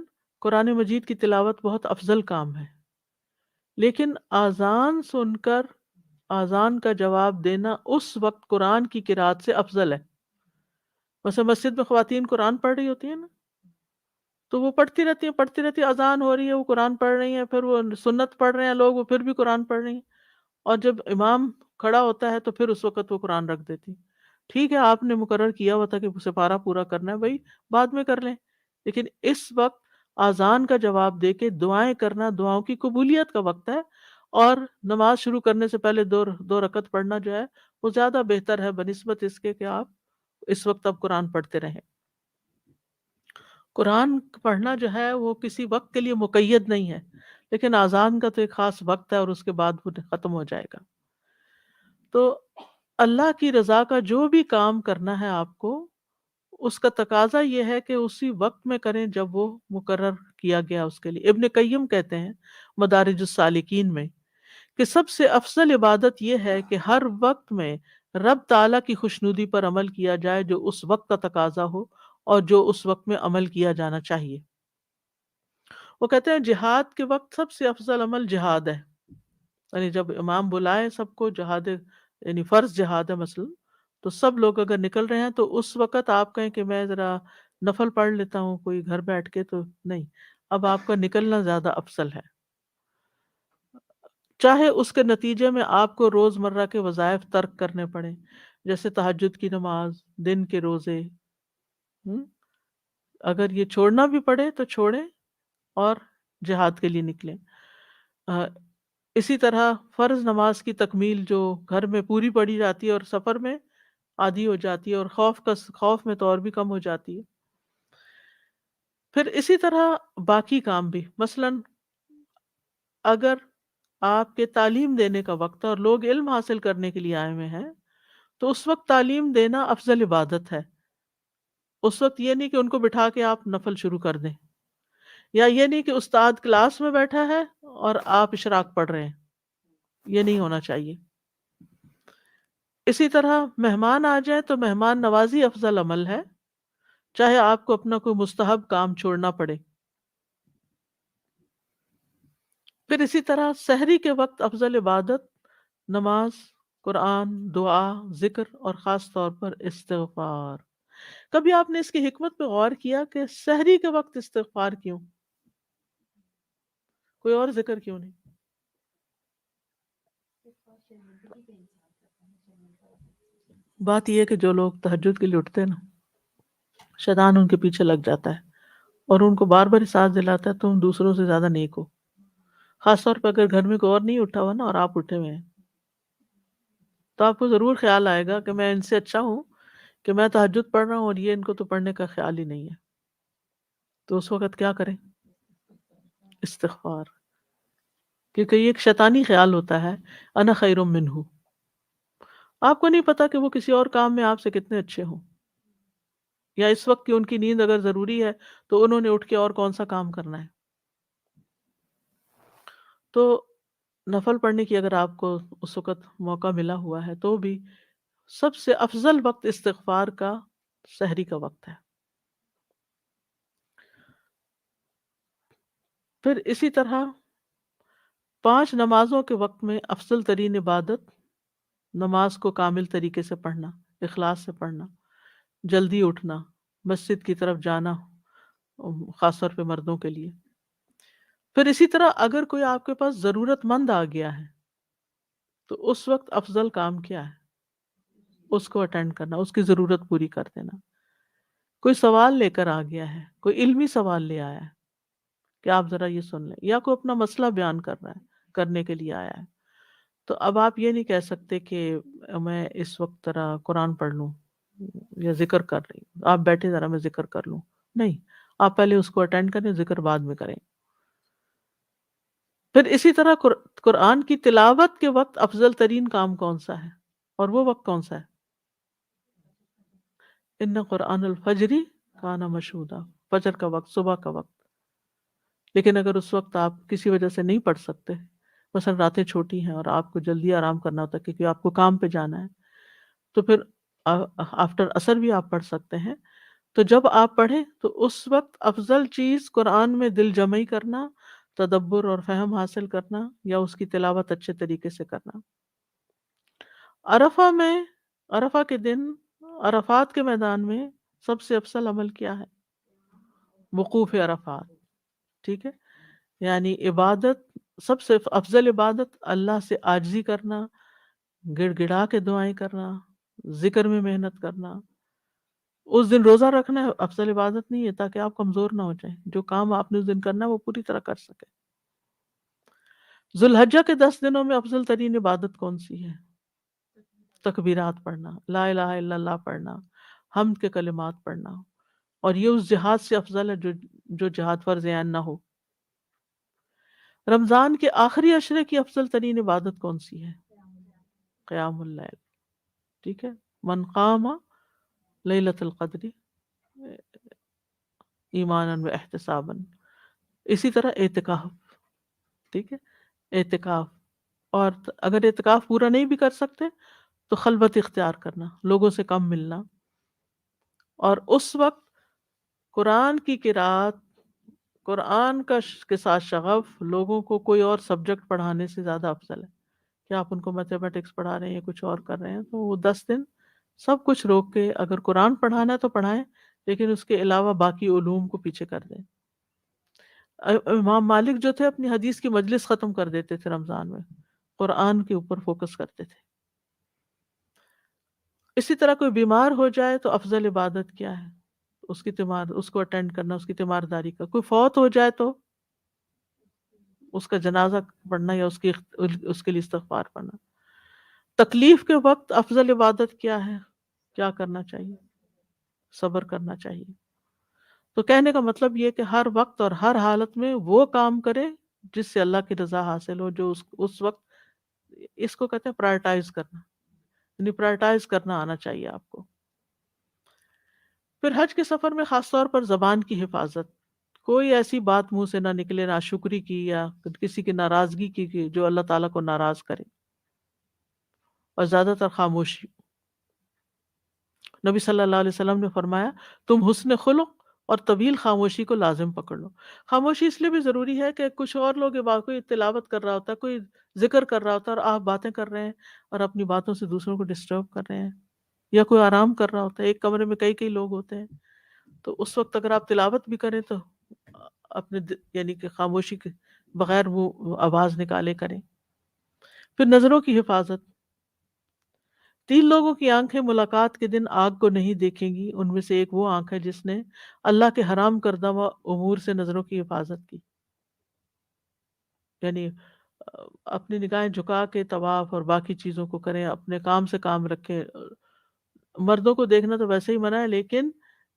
قرآن مجید کی تلاوت بہت افضل کام ہے، لیکن آذان سن کر آذان کا جواب دینا اس وقت قرآن کی قرات سے افضل ہے۔ مثلا مسجد میں خواتین قرآن پڑھ رہی ہوتی ہیں نا، تو وہ پڑھتی رہتی ہیں، اذان ہو رہی ہے، وہ قرآن پڑھ رہی ہیں، پھر وہ سنت پڑھ رہے ہیں لوگ، وہ پھر بھی قرآن پڑھ رہی ہیں، اور جب امام کھڑا ہوتا ہے تو پھر اس وقت وہ قرآن رکھ دیتی۔ ٹھیک ہے، آپ نے مقرر کیا ہوا تھا کہ سپارہ پورا کرنا ہے، بھائی بعد میں کر لیں، لیکن اس وقت آذان کا جواب دے کے دعائیں کرنا دعاؤں کی قبولیت کا وقت ہے، اور نماز شروع کرنے سے پہلے دو رکعت پڑھنا جو ہے وہ زیادہ بہتر ہے بنسبت اس کے کہ آپ اس وقت اب قرآن پڑھتے رہیں۔ قرآن پڑھنا جو ہے وہ کسی وقت کے لیے مقید نہیں ہے، لیکن آذان کا تو ایک خاص وقت ہے اور اس کے بعد وہ ختم ہو جائے گا۔ تو اللہ کی رضا کا جو بھی کام کرنا ہے آپ کو، اس کا تقاضا یہ ہے کہ اسی وقت میں کریں جب وہ مقرر کیا گیا اس کے لیے۔ ابن قیم کہتے ہیں مدارج السالکین میں کہ سب سے افضل عبادت یہ ہے کہ ہر وقت میں رب تعالیٰ کی خوشنودی پر عمل کیا جائے جو اس وقت کا تقاضا ہو اور جو اس وقت میں عمل کیا جانا چاہیے۔ وہ کہتے ہیں جہاد کے وقت سب سے افضل عمل جہاد ہے، یعنی جب امام بلائے سب کو جہاد، یعنی فرض جہاد ہے مثلا، تو سب لوگ اگر نکل رہے ہیں تو اس وقت آپ کہیں کہ میں ذرا نفل پڑھ لیتا ہوں کوئی گھر بیٹھ کے، تو نہیں، اب آپ کا نکلنا زیادہ افضل ہے، چاہے اس کے نتیجے میں آپ کو روز مرہ کے وظائف ترک کرنے پڑیں، جیسے تہجد کی نماز، دن کے روزے، ہم؟ اگر یہ چھوڑنا بھی پڑے تو چھوڑیں اور جہاد کے لیے نکلیں۔ آ، اسی طرح فرض نماز کی تکمیل جو گھر میں پوری پڑھی جاتی ہے اور سفر میں آدھی ہو جاتی ہے، اور خوف میں تو اور بھی کم ہو جاتی ہے۔ پھر اسی طرح باقی کام بھی، مثلاً اگر آپ کے تعلیم دینے کا وقت ہے اور لوگ علم حاصل کرنے کے لیے آئے ہوئے ہیں، تو اس وقت تعلیم دینا افضل عبادت ہے۔ اس وقت یہ نہیں کہ ان کو بٹھا کے آپ نفل شروع کر دیں، یا یہ نہیں کہ استاد کلاس میں بیٹھا ہے اور آپ اشراق پڑھ رہے ہیں، یہ نہیں ہونا چاہیے۔ اسی طرح مہمان آ جائیں تو مہمان نوازی افضل عمل ہے، چاہے آپ کو اپنا کوئی مستحب کام چھوڑنا پڑے۔ پھر اسی طرح سحری کے وقت افضل عبادت نماز، قرآن، دعا، ذکر اور خاص طور پر استغفار۔ کبھی آپ نے اس کی حکمت پہ غور کیا کہ سحری کے وقت استغفار کیوں؟ کوئی اور ذکر کیوں نہیں؟ بات یہ ہے کہ جو لوگ تہجد کے لیے اٹھتے ہیں نا، شیطان ان کے پیچھے لگ جاتا ہے اور ان کو بار بار احساس دلاتا ہے تم دوسروں سے زیادہ نیک ہو، خاص طور پہ اگر گھر میں کوئی اور نہیں اٹھا ہوا نا اور آپ اٹھے ہوئے ہیں، تو آپ کو ضرور خیال آئے گا کہ میں ان سے اچھا ہوں کہ میں تہجد پڑھ رہا ہوں اور یہ ان کو تو پڑھنے کا خیال ہی نہیں ہے۔ تو اس وقت کیا کریں؟ استغفار، کیونکہ یہ ایک شیطانی خیال ہوتا ہے، انا خیر منہ۔ آپ کو نہیں پتا کہ وہ کسی اور کام میں آپ سے کتنے اچھے ہوں، یا اس وقت کی ان کی نیند اگر ضروری ہے تو انہوں نے اٹھ کے اور کون سا کام کرنا ہے۔ تو نفل پڑھنے کی اگر آپ کو اس وقت موقع ملا ہوا ہے تو بھی سب سے افضل وقت استغفار کا سحری کا وقت ہے۔ پھر اسی طرح 5 نمازوں کے وقت میں افضل ترین عبادت نماز کو کامل طریقے سے پڑھنا، اخلاص سے پڑھنا، جلدی اٹھنا، مسجد کی طرف جانا، خاص طور پہ مردوں کے لیے۔ پھر اسی طرح اگر کوئی آپ کے پاس ضرورت مند آ گیا ہے تو اس وقت افضل کام کیا ہے؟ اس کو اٹینڈ کرنا، اس کی ضرورت پوری کر دینا۔ کوئی سوال لے کر آ گیا ہے، کوئی علمی سوال لے آیا ہے کہ آپ ذرا یہ سن لیں، یا کوئی اپنا مسئلہ بیان کر رہا ہے، کرنے کے لیے آیا ہے، تو اب آپ یہ نہیں کہہ سکتے کہ میں اس وقت ذرا قرآن پڑھ لوں یا ذکر کر رہی ہوں، آپ بیٹھے ذرا میں ذکر کر لوں، نہیں، آپ پہلے اس کو اٹینڈ کریں، ذکر بعد میں کریں۔ پھر اسی طرح قرآن کی تلاوت کے وقت افضل ترین کام کون سا ہے، اور وہ وقت کون سا ہے؟ ان قرآن الفجر کان مشہودا، فجر کا وقت، صبح کا وقت۔ لیکن اگر اس وقت آپ کسی وجہ سے نہیں پڑھ سکتے، مثلا راتیں چھوٹی ہیں اور آپ کو جلدی آرام کرنا ہوتا ہے کیونکہ آپ کو کام پہ جانا ہے، تو پھر آفٹر عصر بھی آپ پڑھ سکتے ہیں۔ تو جب آپ پڑھیں تو اس وقت افضل چیز قرآن میں دل جمعی کرنا، تدبر اور فہم حاصل کرنا، یا اس کی تلاوت اچھے طریقے سے کرنا۔ عرفہ میں، عرفہ کے دن عرفات کے میدان میں سب سے افضل عمل کیا ہے؟ وقوف عرفات، ٹھیک ہے، یعنی عبادت، سب سے افضل عبادت اللہ سے عاجزی کرنا، گڑ گڑا کے دعائیں کرنا، ذکر میں محنت کرنا۔ اس دن روزہ رکھنا ہے، افضل عبادت نہیں ہے، تاکہ آپ کمزور نہ ہو جائیں، جو کام آپ نے اس دن کرنا ہے وہ پوری طرح کر سکے۔ ذوالحجہ کے 10 دنوں میں افضل ترین عبادت کون سی ہے؟ تکبیرات پڑھنا، لا الہ الا اللہ پڑھنا، حمد کے کلمات پڑھنا، اور یہ اس جہاد سے افضل ہے جو جہاد فرض عین نہ ہو۔ رمضان کے آخری عشرے کی افضل ترین عبادت کون سی ہے؟ قیام اللیل، ٹھیک ہے، من قام لیلۃ القدر ایمانا و احتسابا۔ اسی طرح اعتکاف، ٹھیک ہے، اعتکاف، اور اگر اعتکاف پورا نہیں بھی کر سکتے تو خلوت اختیار کرنا، لوگوں سے کم ملنا، اور اس وقت قرآن کی قرات، قرآن کے ساتھ شغف لوگوں کو کوئی اور سبجیکٹ پڑھانے سے زیادہ افضل ہے۔ کہ آپ ان کو میتھمیٹکس پڑھا رہے ہیں یا کچھ اور کر رہے ہیں، تو وہ 10 دن سب کچھ روک کے اگر قرآن پڑھانا ہے تو پڑھائیں، لیکن اس کے علاوہ باقی علوم کو پیچھے کر دیں۔ امام مالک جو تھے اپنی حدیث کی مجلس ختم کر دیتے تھے رمضان میں، قرآن کے اوپر فوکس کرتے تھے۔ اسی طرح کوئی بیمار ہو جائے تو افضل عبادت کیا ہے؟ اس کو اٹینڈ کرنا، اس کی تیمارداری کا۔ کوئی فوت ہو جائے تو اس کا جنازہ پڑھنا یا اس کے لیے استغفار پڑھنا۔ تکلیف کے وقت افضل عبادت کیا ہے؟ کیا کرنا چاہیے؟ صبر کرنا چاہیے۔ تو کہنے کا مطلب یہ کہ ہر وقت اور ہر حالت میں وہ کام کرے جس سے اللہ کی رضا حاصل ہو، جو اس وقت، اس کو کہتے ہیں پرائرٹائز کرنا، یعنی پرائرٹائز کرنا آنا چاہیے آپ کو۔ پھر حج کے سفر میں خاص طور پر زبان کی حفاظت، کوئی ایسی بات منہ سے نہ نکلے ناشکری کی یا کسی کی ناراضگی کی جو اللہ تعالیٰ کو ناراض کرے، اور زیادہ تر خاموشی۔ نبی صلی اللہ علیہ وسلم نے فرمایا تم حسن خلق اور طویل خاموشی کو لازم پکڑ لو۔ خاموشی اس لیے بھی ضروری ہے کہ کچھ اور لوگ کوئی تلاوت کر رہا ہوتا ہے، کوئی ذکر کر رہا ہوتا ہے، اور آپ باتیں کر رہے ہیں اور اپنی باتوں سے دوسروں کو ڈسٹرب کر رہے ہیں، یا کوئی آرام کر رہا ہوتا ہے، ایک کمرے میں کئی کئی لوگ ہوتے ہیں، تو اس وقت اگر آپ تلاوت بھی کریں تو اپنے یعنی کہ خاموشی کے بغیر وہ آواز نکالے کریں۔ پھر نظروں کی حفاظت، 3 لوگوں کی آنکھیں ملاقات کے دن آگ کو نہیں دیکھیں گی، ان میں سے ایک وہ آنکھ ہے جس نے اللہ کے حرام کردہ امور سے نظروں کی حفاظت کی، یعنی اپنی نگاہیں جھکا کے طواف اور باقی چیزوں کو کریں، اپنے کام سے کام رکھیں۔ مردوں کو دیکھنا تو ویسے ہی منع ہے، لیکن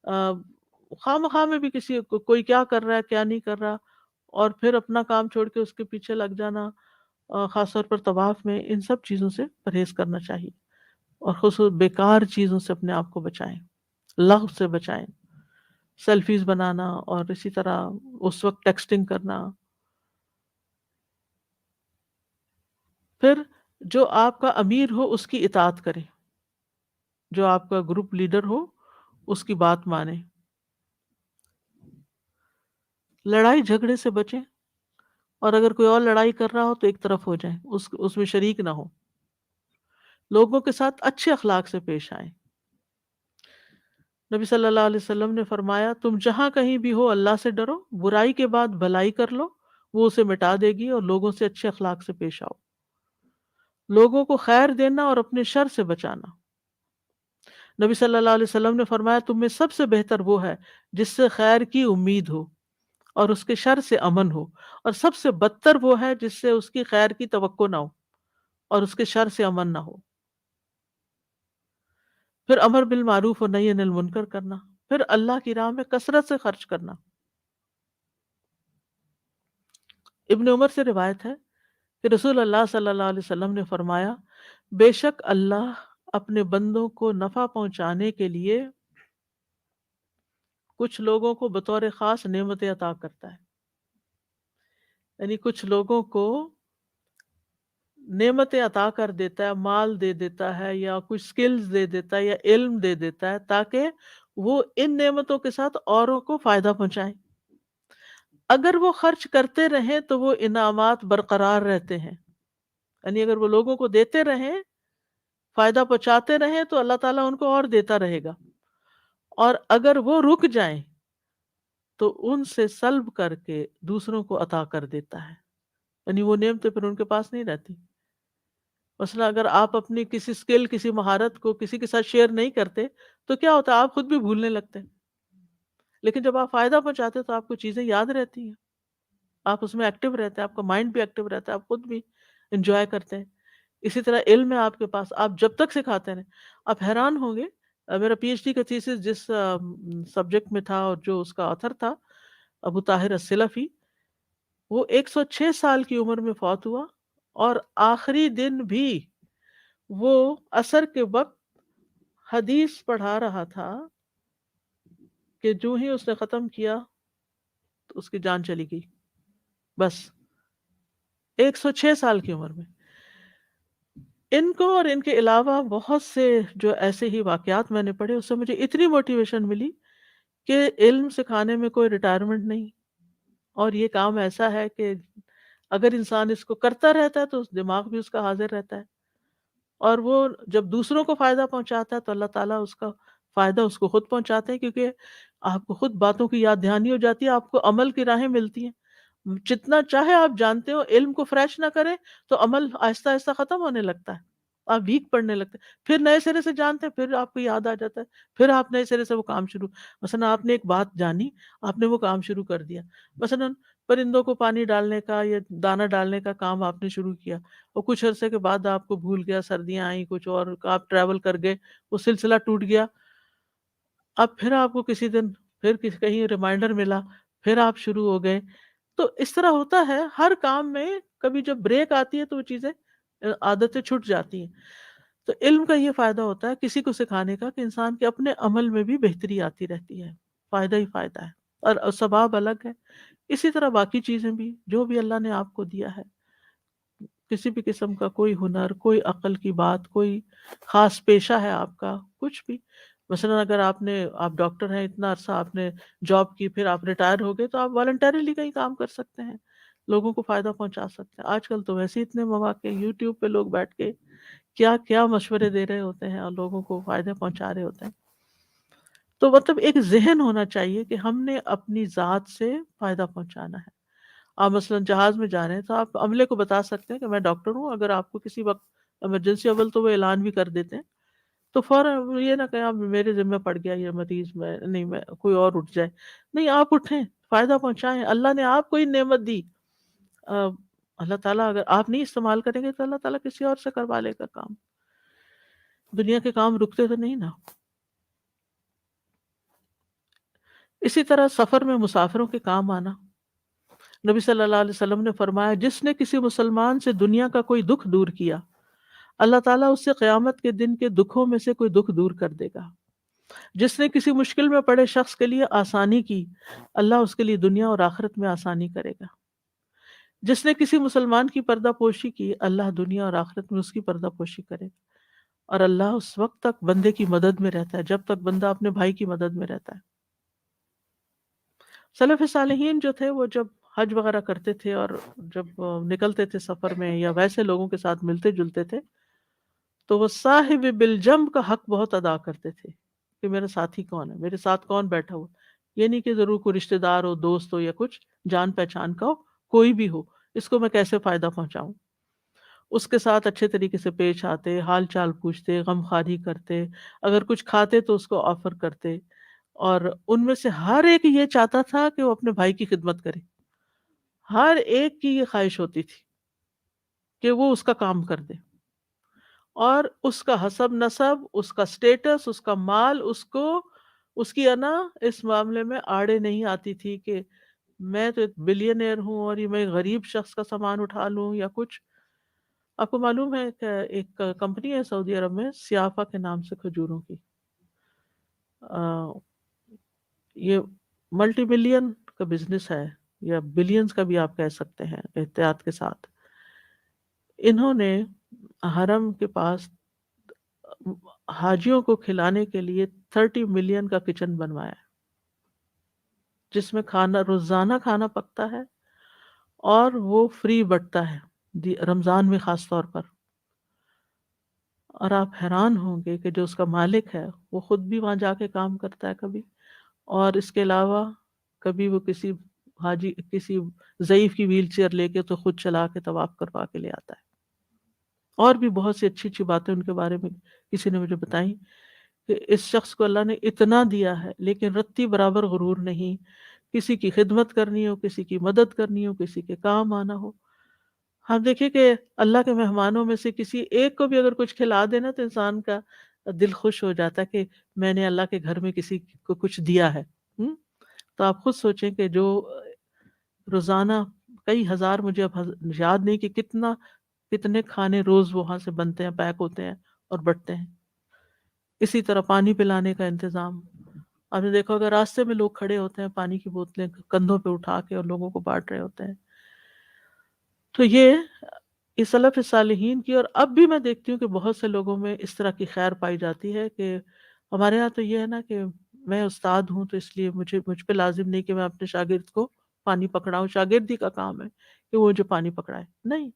خواہ مخواہ میں بھی کسی کوئی کیا کر رہا ہے کیا نہیں کر رہا، اور پھر اپنا کام چھوڑ کے اس کے پیچھے لگ جانا، خاص طور پر طواف میں، ان سب چیزوں سے پرہیز کرنا چاہیے، اور خصوص بیکار چیزوں سے اپنے آپ کو بچائیں، لغو سے بچائیں، سیلفیز بنانا اور اسی طرح اس وقت ٹیکسٹنگ کرنا۔ پھر جو آپ کا امیر ہو اس کی اطاعت کریں، جو آپ کا گروپ لیڈر ہو اس کی بات مانیں، لڑائی جھگڑے سے بچیں، اور اگر کوئی اور لڑائی کر رہا ہو تو ایک طرف ہو جائیں، اس میں شریک نہ ہو۔ لوگوں کے ساتھ اچھے اخلاق سے پیش آئیں۔ نبی صلی اللہ علیہ وسلم نے فرمایا تم جہاں کہیں بھی ہو اللہ سے ڈرو، برائی کے بعد بھلائی کر لو، وہ اسے مٹا دے گی، اور لوگوں سے اچھے اخلاق سے پیش آؤ۔ لوگوں کو خیر دینا اور اپنے شر سے بچانا۔ نبی صلی اللہ علیہ وسلم نے فرمایا تم میں سب سے بہتر وہ ہے جس سے خیر کی امید ہو اور اس کے شر سے امن ہو، اور سب سے بدتر وہ ہے جس سے اس کی خیر کی توقع نہ ہو اور اس کے شر سے امن نہ ہو۔ پھر امر بالمعروف و نہی عن المنکر کرنا، پھر اللہ کی راہ میں کثرت سے خرچ کرنا۔ ابن عمر سے روایت ہے کہ رسول اللہ صلی اللہ علیہ وسلم نے فرمایا بے شک اللہ اپنے بندوں کو نفع پہنچانے کے لیے کچھ لوگوں کو بطور خاص نعمتیں عطا کرتا ہے، یعنی کچھ لوگوں کو نعمتیں عطا کر دیتا ہے، مال دے دیتا ہے، یا کچھ سکلز دے دیتا ہے، یا علم دے دیتا ہے، تاکہ وہ ان نعمتوں کے ساتھ اوروں کو فائدہ پہنچائیں۔ اگر وہ خرچ کرتے رہیں تو وہ انعامات برقرار رہتے ہیں، یعنی اگر وہ لوگوں کو دیتے رہیں، فائدہ پہنچاتے رہیں، تو اللہ تعالیٰ ان کو اور دیتا رہے گا، اور اگر وہ رک جائیں تو ان سے سلب کر کے دوسروں کو عطا کر دیتا ہے، یعنی وہ نعمتیں پھر ان کے پاس نہیں رہتی۔ مثلا اگر آپ اپنی کسی سکل، کسی مہارت کو کسی کے ساتھ شیئر نہیں کرتے تو کیا ہوتا ہے، آپ خود بھی بھولنے لگتے ہیں، لیکن جب آپ فائدہ پہنچاتے تو آپ کو چیزیں یاد رہتی ہیں، آپ اس میں ایکٹیو رہتے ہیں، آپ کا مائنڈ بھی ایکٹیو رہتا ہے، آپ خود بھی انجوائے کرتے ہیں۔ اسی طرح علم ہے آپ کے پاس، آپ جب تک سکھاتے رہیں، آپ حیران ہوں گے۔ میرا پی ایچ ڈی کا تھیسس جس سبجیکٹ میں تھا اور جو اس کا آتھر تھا ابو طاہر السلفی، وہ 106 سال کی عمر میں فوت ہوا، اور آخری دن بھی وہ عصر کے وقت حدیث پڑھا رہا تھا کہ جو ہی اس نے ختم کیا تو اس کی جان چلی گئی، بس 106 سال کی عمر میں۔ ان کو اور ان کے علاوہ بہت سے جو ایسے ہی واقعات میں نے پڑھے، اس سے مجھے اتنی موٹیویشن ملی کہ علم سکھانے میں کوئی ریٹائرمنٹ نہیں، اور یہ کام ایسا ہے کہ اگر انسان اس کو کرتا رہتا ہے تو اس دماغ بھی اس کا حاضر رہتا ہے، اور وہ جب دوسروں کو فائدہ پہنچاتا ہے تو اللہ تعالیٰ اس کا فائدہ اس کو خود پہنچاتے ہیں، کیونکہ آپ کو خود باتوں کی یاد دہانی ہو جاتی ہے، آپ کو عمل کی راہیں ملتی ہیں. جتنا چاہے آپ جانتے ہو، علم کو فریش نہ کریں تو عمل آہستہ آہستہ ختم ہونے لگتا ہے، آپ ویک پڑنے لگتے ہیں. پھر نئے سرے سے جانتے ہیں، پھر آپ کو یاد آ جاتا ہے، پھر آپ نئے سرے سے وہ کام شروع. مثلا آپ نے ایک بات جانی، آپ نے وہ کام شروع کر دیا. مثلا پرندوں کو پانی ڈالنے کا یا دانہ ڈالنے کا کام آپ نے شروع کیا، اور کچھ عرصے کے بعد آپ کو بھول گیا، سردیاں آئیں کچھ اور، آپ ٹریول کر گئے، وہ سلسلہ ٹوٹ گیا. اب پھر آپ کو کسی دن پھر کہیں ریمائنڈر ملا، پھر آپ شروع ہو گئے. تو اس طرح ہوتا ہے ہر کام میں، کبھی جب بریک آتی ہے تو وہ چیزیں عادتیں چھٹ جاتی ہیں. تو علم کا یہ فائدہ ہوتا ہے کسی کو سکھانے کا کہ انسان کے اپنے عمل میں بھی بہتری آتی رہتی ہے، فائدہ ہی فائدہ ہے، اور ثواب الگ ہے. اسی طرح باقی چیزیں بھی جو بھی اللہ نے آپ کو دیا ہے، کسی بھی قسم کا کوئی ہنر، کوئی عقل کی بات، کوئی خاص پیشہ ہے آپ کا، کچھ بھی. مثلا اگر آپ ڈاکٹر ہیں، اتنا عرصہ آپ نے جاب کی، پھر آپ ریٹائر ہو گئے، تو آپ والنٹریلی کہیں کام کر سکتے ہیں، لوگوں کو فائدہ پہنچا سکتے ہیں. آج کل تو ویسے اتنے مواقع، یوٹیوب پہ لوگ بیٹھ کے کیا کیا مشورے دے رہے ہوتے ہیں اور لوگوں کو فائدے پہنچا رہے ہوتے ہیں. تو مطلب ایک ذہن ہونا چاہیے کہ ہم نے اپنی ذات سے فائدہ پہنچانا ہے. آپ مثلا جہاز میں جا رہے ہیں تو آپ عملے کو بتا سکتے ہیں کہ میں ڈاکٹر ہوں، اگر آپ کو کسی وقت ایمرجنسی، اول تو وہ اعلان بھی کر دیتے ہیں، تو فوراً یہ نہ کہیں آپ میرے ذمہ پڑ گیا یہ مریض، میں نہیں، میں کوئی اور اٹھ جائے. نہیں، آپ اٹھیں، فائدہ پہنچائیں. اللہ نے آپ کو ہی نعمت دی. آ، اللہ تعالیٰ اگر آپ نہیں استعمال کریں گے تو اللہ تعالیٰ کسی اور سے کروا لے گا کام. دنیا کے کام رکتے تو نہیں نا. اسی طرح سفر میں مسافروں کے کام آنا. نبی صلی اللہ علیہ وسلم نے فرمایا، جس نے کسی مسلمان سے دنیا کا کوئی دکھ دور کیا، اللہ تعالیٰ اس سے قیامت کے دن کے دکھوں میں سے کوئی دکھ دور کر دے گا. جس نے کسی مشکل میں پڑے شخص کے لیے آسانی کی، اللہ اس کے لیے دنیا اور آخرت میں آسانی کرے گا. جس نے کسی مسلمان کی پردہ پوشی کی، اللہ دنیا اور آخرت میں اس کی پردہ پوشی کرے گا. اور اللہ اس وقت تک بندے کی مدد میں رہتا ہے جب تک بندہ اپنے بھائی کی مدد میں رہتا ہے. سلف صالحین جو تھے وہ جب حج وغیرہ کرتے تھے اور جب نکلتے تھے سفر میں یا ویسے لوگوں کے ساتھ ملتے جلتے تھے، تو وہ صاحب بالجنب کا حق بہت ادا کرتے تھے کہ میرا ساتھی کون ہے، میرے ساتھ کون بیٹھا ہوا. یہ نہیں کہ ضرور کوئی رشتہ دار ہو، دوست ہو، یا کچھ جان پہچان کا ہو، کوئی بھی ہو، اس کو میں کیسے فائدہ پہنچاؤں. اس کے ساتھ اچھے طریقے سے پیش آتے، حال چال پوچھتے، غم خواری کرتے، اگر کچھ کھاتے تو اس کو آفر کرتے. اور ان میں سے ہر ایک یہ چاہتا تھا کہ وہ اپنے بھائی کی خدمت کرے. ہر ایک کی یہ خواہش ہوتی تھی کہ وہ اس کا کام کر دے، اور اس کا حسب نسب، اس کا سٹیٹس، اس کا مال، اس کی انا اس معاملے میں آڑے نہیں آتی تھی کہ میں تو ایک بلینئر ہوں اور یہ میں غریب شخص کا سامان اٹھا لوں یا کچھ. آپ کو معلوم ہے کہ ایک کمپنی ہے سعودی عرب میں، سیافا کے نام سے، کھجوروں کی. یہ ملٹی بلین کا بزنس ہے، یا بلینز کا بھی آپ کہہ سکتے ہیں احتیاط کے ساتھ. انہوں نے حرم کے پاس حاجیوں کو کھلانے کے لیے 30 ملین کا کچن بنوایا ہے، جس میں کھانا روزانہ کھانا پکتا ہے اور وہ فری بٹتا ہے رمضان میں خاص طور پر. اور آپ حیران ہوں گے کہ جو اس کا مالک ہے وہ خود بھی وہاں جا کے کام کرتا ہے کبھی، اور اس کے علاوہ کبھی وہ کسی ضعیف کی ویل چیئر لے کے تو خود چلا کے طواف کروا کے لے آتا ہے. اور بھی بہت سی اچھی اچھی باتیں ان کے بارے میں کسی نے مجھے بتائیں کہ اس شخص کو اللہ نے اتنا دیا ہے لیکن رتی برابر غرور نہیں. کسی کی خدمت کرنی ہو، کسی کی مدد کرنی ہو، کسی کے کام آنا ہو. ہم دیکھیں کہ اللہ کے مہمانوں میں سے کسی ایک کو بھی اگر کچھ کھلا دینا تو انسان کا دل خوش ہو جاتا ہے کہ میں نے اللہ کے گھر میں کسی کو کچھ دیا ہے. تو آپ خود سوچیں کہ جو روزانہ کئی ہزار، مجھے اب یاد نہیں کہ کتنے کھانے روز وہاں سے بنتے ہیں، پیک ہوتے ہیں اور بٹتے ہیں. اسی طرح پانی پلانے کا انتظام. آپ نے دیکھا اگر راستے میں لوگ کھڑے ہوتے ہیں، پانی کی بوتلیں کندھوں پہ اٹھا کے اور لوگوں کو بانٹ رہے ہوتے ہیں. تو یہ سلف صالحین کی. اور اب بھی میں دیکھتی ہوں کہ بہت سے لوگوں میں اس طرح کی خیر پائی جاتی ہے کہ ہمارے ہاں تو یہ ہے نا کہ میں استاد ہوں تو اس لیے مجھ پہ لازم نہیں کہ میں اپنے شاگرد کو پانی پکڑاؤں. شاگردی کا کام ہے کہ وہ جو پانی پکڑائے. نہیں،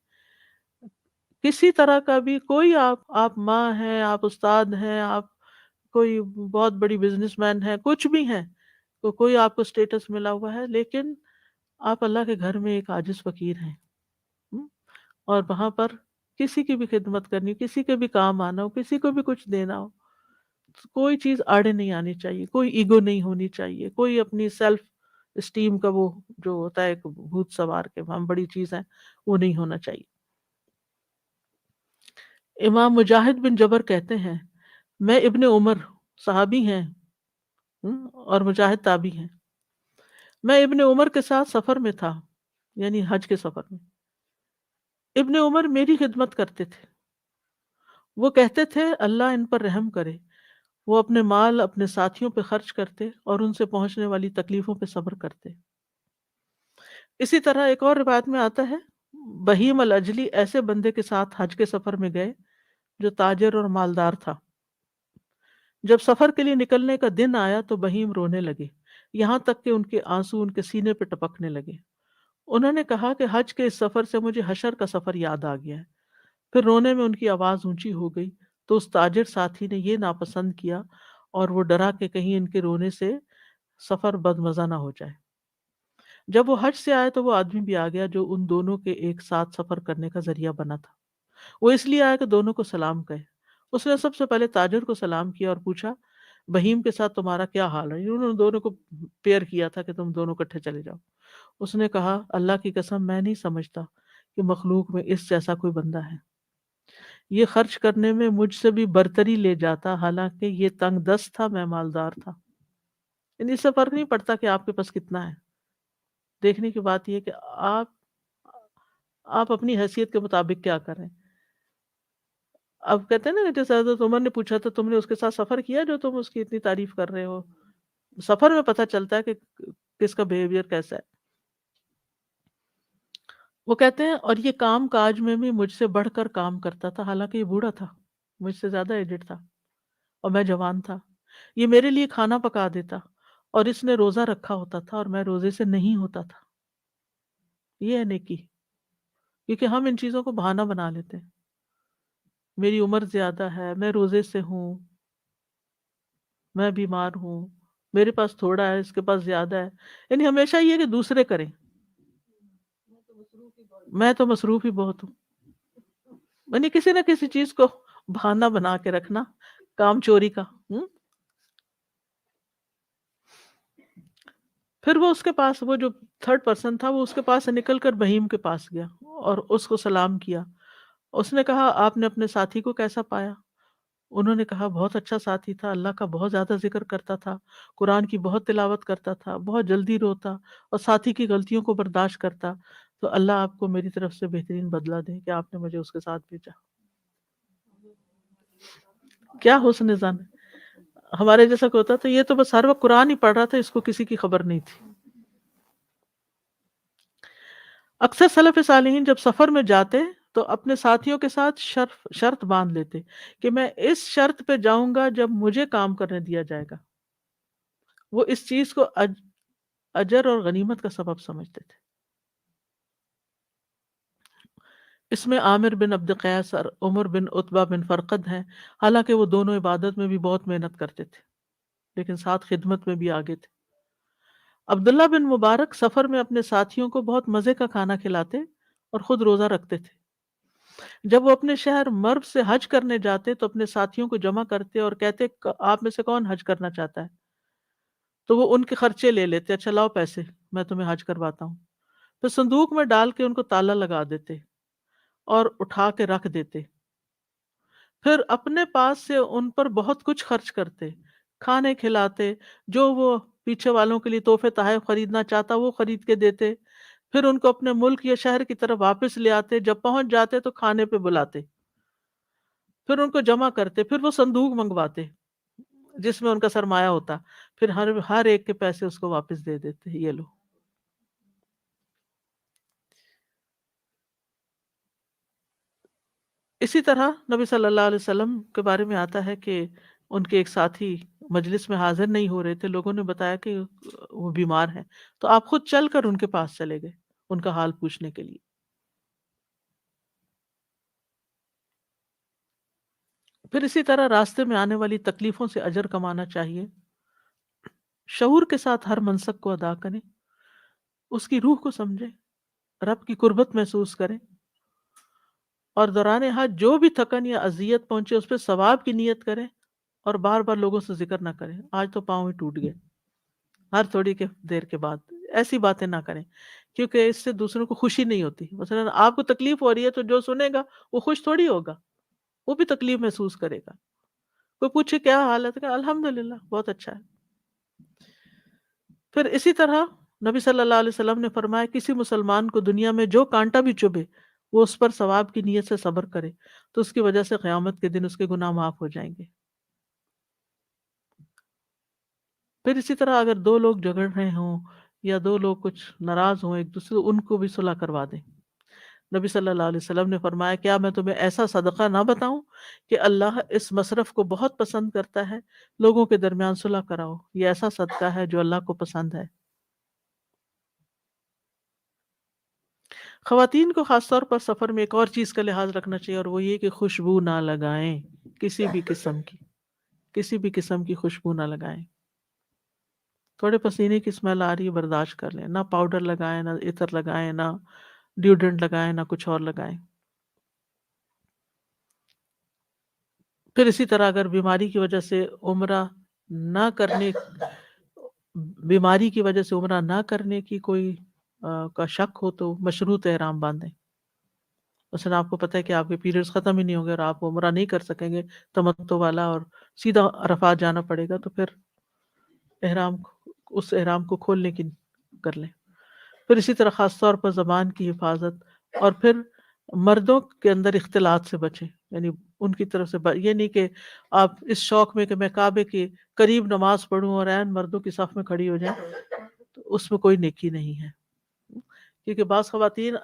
کسی طرح کا بھی کوئی آپ ماں ہیں، آپ استاد ہیں، آپ کوئی بہت بڑی بزنس مین ہے، کچھ بھی ہیں، تو کوئی آپ کو اسٹیٹس ملا ہوا ہے، لیکن آپ اللہ کے گھر میں ایک عاجز فقیر ہیں، ہم؟ اور وہاں پر کسی کی بھی خدمت کرنی، کسی کے بھی کام آنا ہو، کسی کو بھی کچھ دینا ہو، کوئی چیز آڑے نہیں آنی چاہیے، کوئی ایگو نہیں ہونی چاہیے، کوئی اپنی سیلف اسٹیم کا وہ جو ہوتا ہے ایک بھوت سوار کے ہم بڑی چیز ہیں، وہ نہیں ہونا چاہیے۔ امام مجاہد بن جبر کہتے ہیں، میں ابن عمر صحابی ہیں اور مجاہد تابعی ہیں، میں ابن عمر کے ساتھ سفر میں تھا، یعنی حج کے سفر میں۔ ابن عمر میری خدمت کرتے تھے، وہ کہتے تھے اللہ ان پر رحم کرے، وہ اپنے مال اپنے ساتھیوں پہ خرچ کرتے اور ان سے پہنچنے والی تکلیفوں پہ صبر کرتے۔ اسی طرح ایک اور روایت میں آتا ہے، بہیم الاجلی ایسے بندے کے ساتھ حج کے سفر میں گئے جو تاجر اور مالدار تھا۔ جب سفر کے لیے نکلنے کا دن آیا تو بہیم رونے لگے، یہاں تک کہ ان کے آنسو ان کے سینے پہ ٹپکنے لگے۔ انہوں نے کہا کہ حج کے اس سفر سے مجھے حشر کا سفر یاد آ گیا ہے۔ پھر رونے میں ان کی آواز اونچی ہو گئی تو اس تاجر ساتھی نے یہ ناپسند کیا اور وہ ڈرا کہ کہیں ان کے رونے سے سفر بدمزہ نہ ہو جائے۔ جب وہ حج سے آئے تو وہ آدمی بھی آ گیا جو ان دونوں کے ایک ساتھ سفر کرنے کا ذریعہ بنا تھا۔ وہ اس لیے آیا کہ دونوں کو سلام کہے۔ اس نے سب سے پہلے تاجر کو سلام کیا اور پوچھا بہیم کے ساتھ تمہارا کیا حال ہے؟ انہوں نے دونوں کو پیئر کیا تھا کہ تم دونوں اکٹھے چلے جاؤ۔ اس نے کہا اللہ کی قسم میں نہیں سمجھتا کہ مخلوق میں اس جیسا کوئی بندہ ہے، یہ خرچ کرنے میں مجھ سے بھی برتری لے جاتا، حالانکہ یہ تنگ دست تھا، میں مالدار تھا۔ یعنی اس سے فرق نہیں پڑتا کہ آپ کے پاس کتنا ہے، دیکھنے کی بات یہ کہ آپ اپنی حیثیت کے مطابق کیا کریں۔ اب کہتے ہیں نا کہ جیسے حضرت عمر نے پوچھا تھا تم نے اس کے ساتھ سفر کیا جو تم اس کی اتنی تعریف کر رہے ہو؟ سفر میں پتہ چلتا ہے کہ کس کا بیہیویئر کیسا ہے۔ وہ کہتے ہیں اور یہ کام کاج میں بھی مجھ سے بڑھ کر کام کرتا تھا، حالانکہ یہ بوڑھا تھا، مجھ سے زیادہ ایجڈ تھا اور میں جوان تھا۔ یہ میرے لیے کھانا پکا دیتا اور اس نے روزہ رکھا ہوتا تھا اور میں روزے سے نہیں ہوتا تھا۔ یہ ہے نیکی، کیونکہ ہم ان چیزوں کو بہانہ بنا لیتے ہیں، میری عمر زیادہ ہے، میں روزے سے ہوں، میں بیمار ہوں، میرے پاس تھوڑا ہے اس کے پاس زیادہ ہے، یعنی ہمیشہ یہ کہ دوسرے کریں، میں تو مصروف ہی بہت ہوں، یعنی کسی نہ کسی چیز کو بہانہ بنا کے رکھنا، کام چوری کا۔ پھر وہ اس کے پاس، وہ جو تھرڈ پرسن تھا، وہ اس کے پاس سے نکل کر بہیم کے پاس گیا اور اس کو سلام کیا۔ اس نے کہا آپ نے اپنے ساتھی کو کیسا پایا؟ انہوں نے کہا بہت اچھا ساتھی تھا، اللہ کا بہت زیادہ ذکر کرتا تھا، قرآن کی بہت تلاوت کرتا تھا، بہت جلدی روتا اور ساتھی کی غلطیوں کو برداشت کرتا، تو اللہ آپ کو میری طرف سے بہترین بدلہ دے کہ آپ نے مجھے اس کے ساتھ بھیجا۔ کیا حسن زن ہے! ہمارے جیسا کوئی ہوتا تو یہ تو بس ہر وقت قرآن ہی پڑھ رہا تھا، اس کو کسی کی خبر نہیں تھی۔ اکثر سلف صالحین جب سفر میں جاتے تو اپنے ساتھیوں کے ساتھ شرط باندھ لیتے کہ میں اس شرط پہ جاؤں گا جب مجھے کام کرنے دیا جائے گا۔ وہ اس چیز کو اجر اور غنیمت کا سبب سمجھتے تھے۔ اس میں عامر بن عبد قیس اور عمر بن عتبہ بن فرقد ہیں، حالانکہ وہ دونوں عبادت میں بھی بہت محنت کرتے تھے لیکن ساتھ خدمت میں بھی آگے تھے۔ عبداللہ بن مبارک سفر میں اپنے ساتھیوں کو بہت مزے کا کھانا کھلاتے اور خود روزہ رکھتے تھے۔ جب وہ اپنے شہر مرو سے حج کرنے جاتے تو اپنے ساتھیوں کو جمع کرتے اور کہتے آپ میں سے کون حج کرنا چاہتا ہے؟ تو وہ ان کے خرچے لے لیتے، اچھا لاؤ پیسے میں تمہیں حج کرواتا ہوں، پھر صندوق میں ڈال کے ان کو تالا لگا دیتے اور اٹھا کے رکھ دیتے، پھر اپنے پاس سے ان پر بہت کچھ خرچ کرتے، کھانے کھلاتے، جو وہ پیچھے والوں کے لیے تحفے تحائف خریدنا چاہتا وہ خرید کے دیتے، پھر ان کو اپنے ملک یا شہر کی طرف واپس لے آتے، جب پہنچ جاتے تو کھانے پہ بلاتے، پھر ان کو جمع کرتے، پھر وہ صندوق منگواتے جس میں ان کا سرمایہ ہوتا، پھر ہر ایک کے پیسے اس کو واپس دے دیتے، یہ لو۔ اسی طرح نبی صلی اللہ علیہ وسلم کے بارے میں آتا ہے کہ ان کے ایک ساتھی مجلس میں حاضر نہیں ہو رہے تھے، لوگوں نے بتایا کہ وہ بیمار ہیں، تو آپ خود چل کر ان کے پاس چلے گئے ان کا حال پوچھنے کے لیے۔ پھر اسی طرح راستے میں آنے والی تکلیفوں سے اجر کمانا چاہیے، شعور کے ساتھ ہر منصب کو ادا کریں، اس کی روح کو سمجھیں، رب کی قربت محسوس کریں، اور دوران حج جو بھی تھکن یا اذیت پہنچے اس پہ ثواب کی نیت کریں، اور بار بار لوگوں سے ذکر نہ کریں آج تو پاؤں ہی ٹوٹ گئے ہر تھوڑی کے دیر کے بعد، ایسی باتیں نہ کریں، کیونکہ اس سے دوسروں کو خوشی نہیں ہوتی۔ مثلا آپ کو تکلیف ہو رہی ہے تو جو سنے گا وہ خوش تھوڑی ہوگا، وہ بھی تکلیف محسوس کرے گا۔ کوئی پوچھے کیا حالت ہے، الحمدللہ بہت اچھا ہے۔ پھر اسی طرح نبی صلی اللہ علیہ وسلم نے فرمایا کسی مسلمان کو دنیا میں جو کانٹا بھی چبھے وہ اس پر ثواب کی نیت سے صبر کرے تو اس کی وجہ سے قیامت کے دن اس کے گناہ معاف ہو جائیں گے۔ پھر اسی طرح اگر دو لوگ جھگڑ رہے ہوں یا دو لوگ کچھ ناراض ہوں ایک دوسرے، ان کو بھی صلح کروا دیں۔ نبی صلی اللہ علیہ وسلم نے فرمایا کیا میں تمہیں ایسا صدقہ نہ بتاؤں کہ اللہ اس مصرف کو بہت پسند کرتا ہے، لوگوں کے درمیان صلح کراؤ، یہ ایسا صدقہ ہے جو اللہ کو پسند ہے۔ خواتین کو خاص طور پر سفر میں ایک اور چیز کا لحاظ رکھنا چاہیے، اور وہ یہ کہ خوشبو نہ لگائیں، کسی بھی قسم کی خوشبو نہ لگائیں۔ تھوڑے پسینے کی اسمیل آ رہی ہے برداشت کر لیں، نہ پاؤڈر لگائیں، نہ عطر لگائیں، نہ ڈیوڈرنٹ لگائیں، نہ کچھ اور لگائیں۔ پھر اسی طرح اگر بیماری کی وجہ سے عمرہ نہ کرنے کی کوئی کا شک ہو تو مشروط احرام باندھیں۔ مثلا آپ کو پتہ ہے کہ آپ کے پیریڈز ختم ہی نہیں ہوں گے اور آپ عمرہ نہیں کر سکیں گے تمتع والا، اور سیدھا عرفات جانا پڑے گا، تو پھر اس احرام کو کھولنے کی کر لیں۔ پھر اسی طرح خاص طور پر زبان کی حفاظت، اور پھر مردوں کے اندر اختلاط سے بچیں، یعنی ان کی طرف سے یہ نہیں کہ آپ اس شوق میں کہ میں کعبے کے قریب نماز پڑھوں اور عین مردوں کی صف میں کھڑی ہو جائیں، تو اس میں کوئی نیکی نہیں ہے، کیونکہ بعض خواتین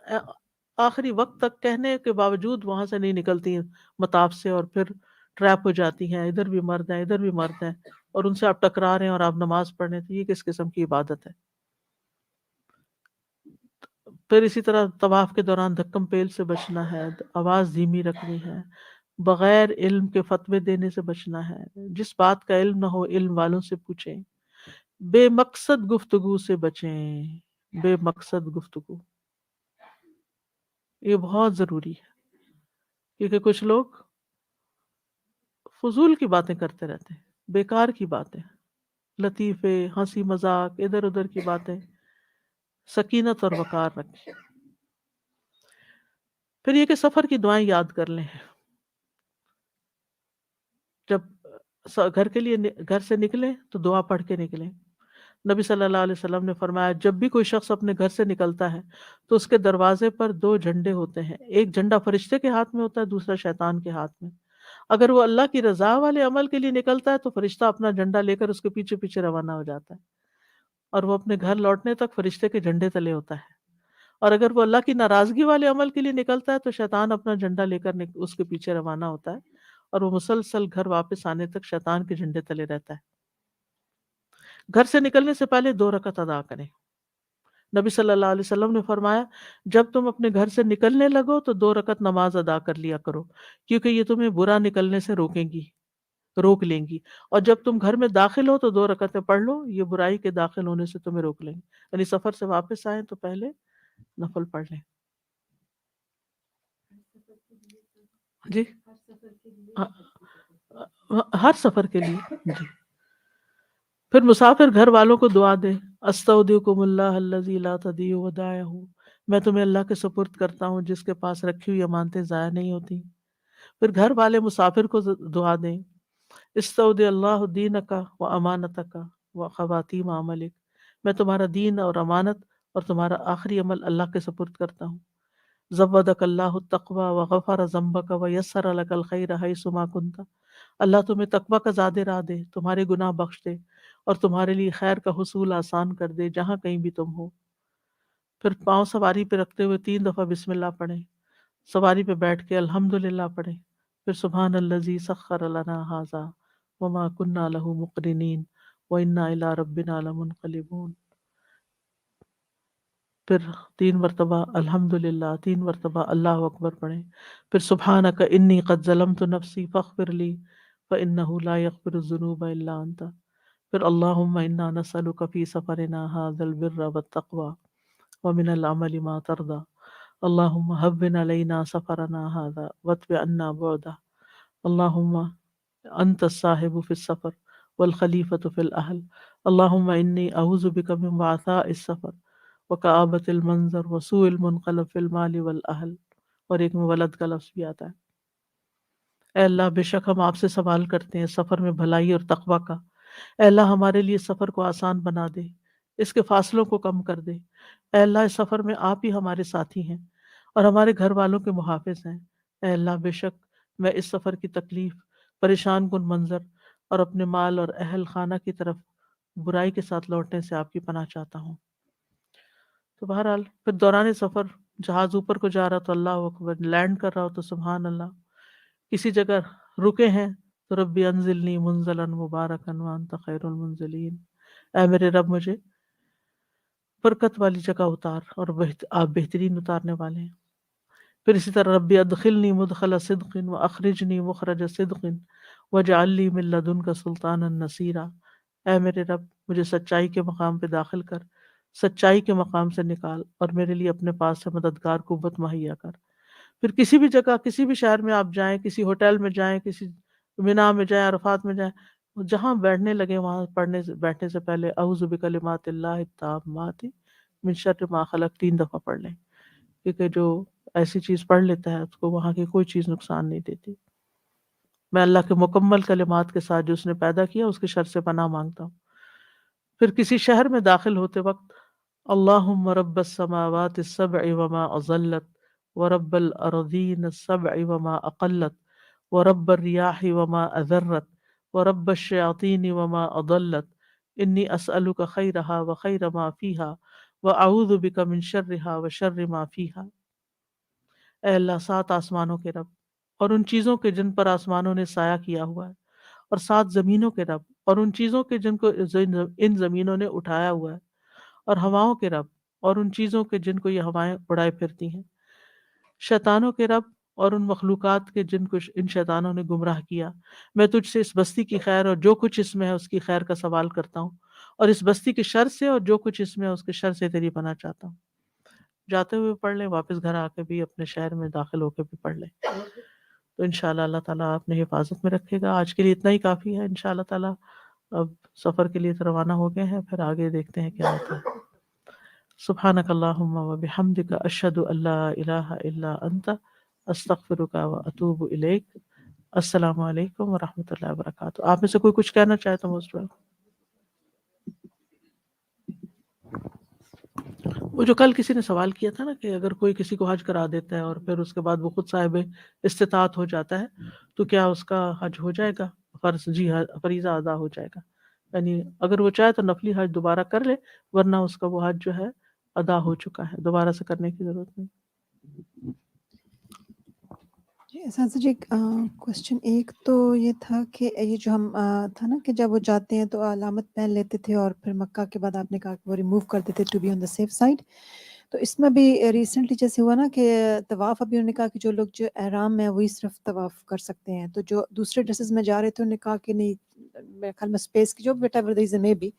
آخری وقت تک کہنے کے باوجود وہاں سے نہیں نکلتی مطاف سے، اور پھر ٹریپ ہو جاتی ہیں، ادھر بھی مرد ہیں ادھر بھی مرد ہیں، اور ان سے آپ ٹکرا رہے ہیں اور آپ نماز پڑھ رہے ہیں، تو یہ کس قسم کی عبادت ہے؟ پھر اسی طرح طواف کے دوران دھکم پیل سے بچنا ہے، آواز دھیمی رکھنی ہے، بغیر علم کے فتوے دینے سے بچنا ہے، جس بات کا علم نہ ہو علم والوں سے پوچھیں، بے مقصد گفتگو سے بچیں، بے مقصد گفتگو یہ بہت ضروری ہے، کیونکہ کچھ لوگ فضول کی باتیں کرتے رہتے ہیں، بیکار کی باتیں، لطیفے، ہنسی مذاق، ادھر ادھر کی باتیں، سکینت اور وقار رکھیں۔ پھر یہ کہ سفر کی دعائیں یاد کر لیں، جب گھر سے نکلیں تو دعا پڑھ کے نکلیں۔ نبی صلی اللہ علیہ وسلم نے فرمایا جب بھی کوئی شخص اپنے گھر سے نکلتا ہے تو اس کے دروازے پر 2 جھنڈے ہوتے ہیں، ایک جھنڈا فرشتے کے ہاتھ میں ہوتا ہے، دوسرا شیطان کے ہاتھ میں۔ اگر وہ اللہ کی رضا والے عمل کے لیے نکلتا ہے تو فرشتہ اپنا جھنڈا لے کر اس کے پیچھے پیچھے روانہ ہو جاتا ہے، اور وہ اپنے گھر لوٹنے تک فرشتے کے جھنڈے تلے ہوتا ہے۔ اور اگر وہ اللہ کی ناراضگی والے عمل کے لیے نکلتا ہے تو شیطان اپنا جھنڈا لے کر اس کے پیچھے روانہ ہوتا ہے، اور وہ مسلسل گھر واپس آنے تک شیطان کے جھنڈے تلے رہتا ہے۔ گھر سے نکلنے سے پہلے 2 رکعت ادا کریں۔ نبی صلی اللہ علیہ وسلم نے فرمایا جب تم اپنے گھر سے نکلنے لگو تو 2 رکعت نماز ادا کر لیا کرو، کیونکہ یہ تمہیں برا نکلنے سے روک لیں گی، اور جب تم گھر میں داخل ہو تو 2 رکعتیں پڑھ لو، یہ برائی کے داخل ہونے سے تمہیں روک لیں گی۔ یعنی سفر سے واپس آئیں تو پہلے نفل پڑھ لیں۔ جی ہر سفر کے لیے جی۔ پھر مسافر گھر والوں کو دعا دے، استودعکم اللہ الذی لا تضیع ودائعہ، میں تمہیں اللہ کے سپرد کرتا ہوں جس کے پاس رکھی ہوئی امانتیں ضائع نہیں ہوتی۔ پھر گھر والے مسافر کو دعا دیں، استودع اللہ دینک و امانتک و خواتیم عملک، میں تمہارا دین اور امانت اور تمہارا آخری عمل اللہ کے سپرد کرتا ہوں۔ زودک اللہ التقوی وغفر ذنبک ویسر لک الخیر حیث ما کنت، اللہ تمہیں تقوی کا زیادہ راہ دے، تمہارے گناہ بخش دے، اور تمہارے لیے خیر کا حصول آسان کر دے جہاں کہیں بھی تم ہو۔ پھر پاؤں سواری پہ رکھتے ہوئے 3 دفعہ بسم اللہ پڑھیں، سواری پہ بیٹھ کے الحمدللہ پڑھیں، پھر سبحان الذی سخر لنا ھذا وما كنا له مقرنین وإنا إلی ربنا لمنقلبون۔ پھر 3 مرتبہ الحمدللہ، 3 مرتبہ اللہ اکبر پڑھیں، پھر سبحانک انی قد ظلمت نفسی فاغفر لی فإنہ لا یغفر الذنوب الا انت، پھر اللہم انا نسألک فی سفرنا ھذا البر والتقوی ومن العمل ما ترضى اللہم هون علینا سفرنا ھذا واطوِ عنا بعدہ اللہم انت الصاحب فی السفر والخلیفۃ فی الاہل اللہم انی اعوذ بک من وعثاء السفر وکآبۃ المنظر وسوء المنقلب فی المال والاہل، اور ایک میں ولد کا لفظ بھی آتا ہے۔ اے اللہ، بے شک ہم آپ سے سوال کرتے ہیں سفر میں بھلائی اور تقوی کا۔ اے اللہ ہمارے لیے سفر کو آسان بنا دے، اس کے فاصلوں کو کم کر دے۔ اے اللہ اس سفر میں آپ ہی ہمارے ساتھی ہیں اور ہمارے گھر والوں کے محافظ ہیں۔ اے اللہ بے شک میں اس سفر کی تکلیف، پریشان کن منظر اور اپنے مال اور اہل خانہ کی طرف برائی کے ساتھ لوٹنے سے آپ کی پناہ چاہتا ہوں۔ تو بہرحال پھر دوران سفر جہاز اوپر کو جا رہا تو اللہ اکبر، لینڈ کر رہا ہو تو سبحان اللہ، کسی جگہ رکے ہیں تو ربی انزلنی منزلا مبارکا وانت خیر المنزلین، اے میرے رب مجھے برکت والی جگہ اتار، اور آپ بہترین اتارنے والے ہیں۔ پھر اسی طرح ربی ادخلنی مدخل صدق واخرجنی مخرج صدق واجعل لی من لدنک سلطانا نصیرا، اے میرے رب مجھے سچائی کے مقام پہ داخل کر، سچائی کے مقام سے نکال، اور میرے لیے اپنے پاس سے مددگار قوت مہیا کر۔ پھر کسی بھی جگہ، کسی بھی شہر میں آپ جائیں، کسی ہوٹل میں جائیں، کسی مینا میں جائیں، عرفات میں جائیں، جہاں بیٹھنے لگے وہاں بیٹھنے سے پہلے اعوذ بکلمات اللہ التامات من شر ما خلق 3 دفعہ پڑھ لیں، کیونکہ جو ایسی چیز پڑھ لیتا ہے اس کو وہاں کی کوئی چیز نقصان نہیں دیتی۔ میں اللہ کے مکمل کلمات کے ساتھ جو اس نے پیدا کیا اس کے شر سے پناہ مانگتا ہوں۔ پھر کسی شہر میں داخل ہوتے وقت اللہم رب السماوات السبع وما اضلت ورب الارضین السبع وما اقلت ورب الریاح وما اذرت ورب الشیاطین وما اضلت انی اسألک خیرہا وخیر ما فیہا واعوذ بک من شرہا وشر ما فیہا۔ اے اللہ 7 آسمانوں کے رب اور ان چیزوں کے جن پر آسمانوں نے سایہ کیا ہوا ہے، اور 7 زمینوں کے رب اور ان چیزوں کے جن کو ان زمینوں نے اٹھایا ہوا ہے، اور ہواؤں کے رب اور ان چیزوں کے جن کو یہ ہوائیں اڑائے پھرتی ہیں، شیطانوں کے رب اور ان مخلوقات کے جن کو ان شیطانوں نے گمراہ کیا، میں تجھ سے اس بستی کی خیر اور جو کچھ اس میں ہے اس کی خیر کا سوال کرتا ہوں، اور اس بستی کے شر سے اور جو کچھ اس میں ہے اس کے شر سے تیری پناہ چاہتا ہوں۔ جاتے ہوئے پڑھ لیں، واپس گھر آ کے بھی اپنے شہر میں داخل ہو کے بھی پڑھ لیں، تو انشاءاللہ اللہ تعالیٰ آپ نے حفاظت میں رکھے گا۔ آج کے لیے اتنا ہی کافی ہے، انشاءاللہ تعالیٰ اب سفر کے لیے تو روانہ ہو گئے ہیں، پھر آگے دیکھتے ہیں کیا ہوتا ہے۔ سبحانک اللہم وبحمدک اشہد ان لا الہ الا انت استغفرک واتوب الیک۔ السلام علیکم ورحمۃ اللہ وبرکاتہ۔ آپ میں سے کوئی کچھ کہنا چاہے تو موسٹ ویلکم۔ وہ جو کل کسی نے سوال کیا تھا نا کہ اگر کوئی کسی کو حج کرا دیتا ہے اور پھر اس کے بعد وہ خود صاحب استطاعت ہو جاتا ہے تو کیا اس کا حج ہو جائے گا؟ فرض جی ہاں، فریضہ ادا ہو جائے گا، یعنی اگر وہ چاہے تو نفلی حج دوبارہ کر لے، ورنہ اس کا وہ حج جو ہے ادا ہو چکا ہے، دوبارہ سے کرنے کی ضرورت نہیں۔ جی اساتذہ جی، کوشچن ایک تو یہ تھا کہ یہ جو ہم تھا نا کہ جب وہ جاتے ہیں تو علامت پہن لیتے تھے اور پھر مکہ کے بعد آپ نے کہا کہ وہ ریموو کرتے تھے to be on the safe side, تو اس میں بھی ریسنٹلی جیسے ہوا نا کہ طواف، ابھی انہوں نے کہا کہ جو لوگ جو احرام میں وہی صرف طواف کر سکتے ہیں، تو جو دوسرے ڈریسز میں جا رہے تھے انہوں نے کہا کہ نہیں، میرے خیال میں اسپیس کی جو وٹ ایور ریزن میں بھی،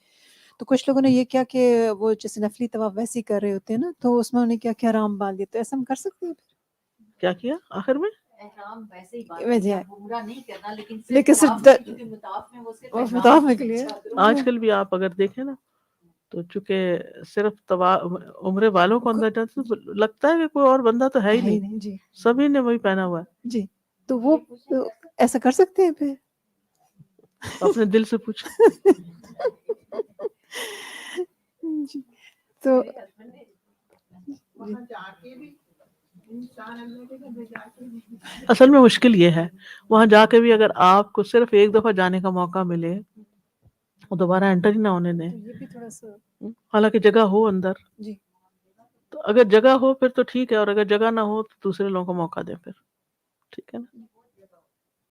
تو کچھ لوگوں نے یہ کیا کہ وہ جیسے نفلی طواف ویسے ہی کر رہے ہوتے ہیں نا، تو اس میں انہوں نے کیا کہ احرام باندھ دیا، تو ایسا ہم کر سکتے ہیں کیا کیا آخر میں؟ احرام ویسے ہی باندھ پورا نہیں کرنا، لیکن صرف مطاف میں کے لیے آج کل بھی آپ اگر دیکھیں نا تو چونکہ صرف عمرے والوں کو اندر جاتے تو لگتا ہے کہ کوئی اور بندہ تو ہے ہی نہیں، جی سبھی نے وہی پہنا ہوا ہے۔ جی، تو وہ ایسا کر سکتے ہیں پھر اپنے دل سے پوچھ۔ جی تو اصل میں مشکل یہ ہے وہاں جا کے بھی اگر آپ کو صرف ایک دفعہ جانے کا موقع ملے وہ دوبارہ انٹر ہی نہ ہونے دیں، یہ بھی تھوڑا سا حالانکہ جگہ ہو اندر، جی تو اگر جگہ ہو پھر تو ٹھیک ہے، اور اگر جگہ نہ ہو تو دوسرے لوگوں کو موقع دیں، پھر ٹھیک ہے نا۔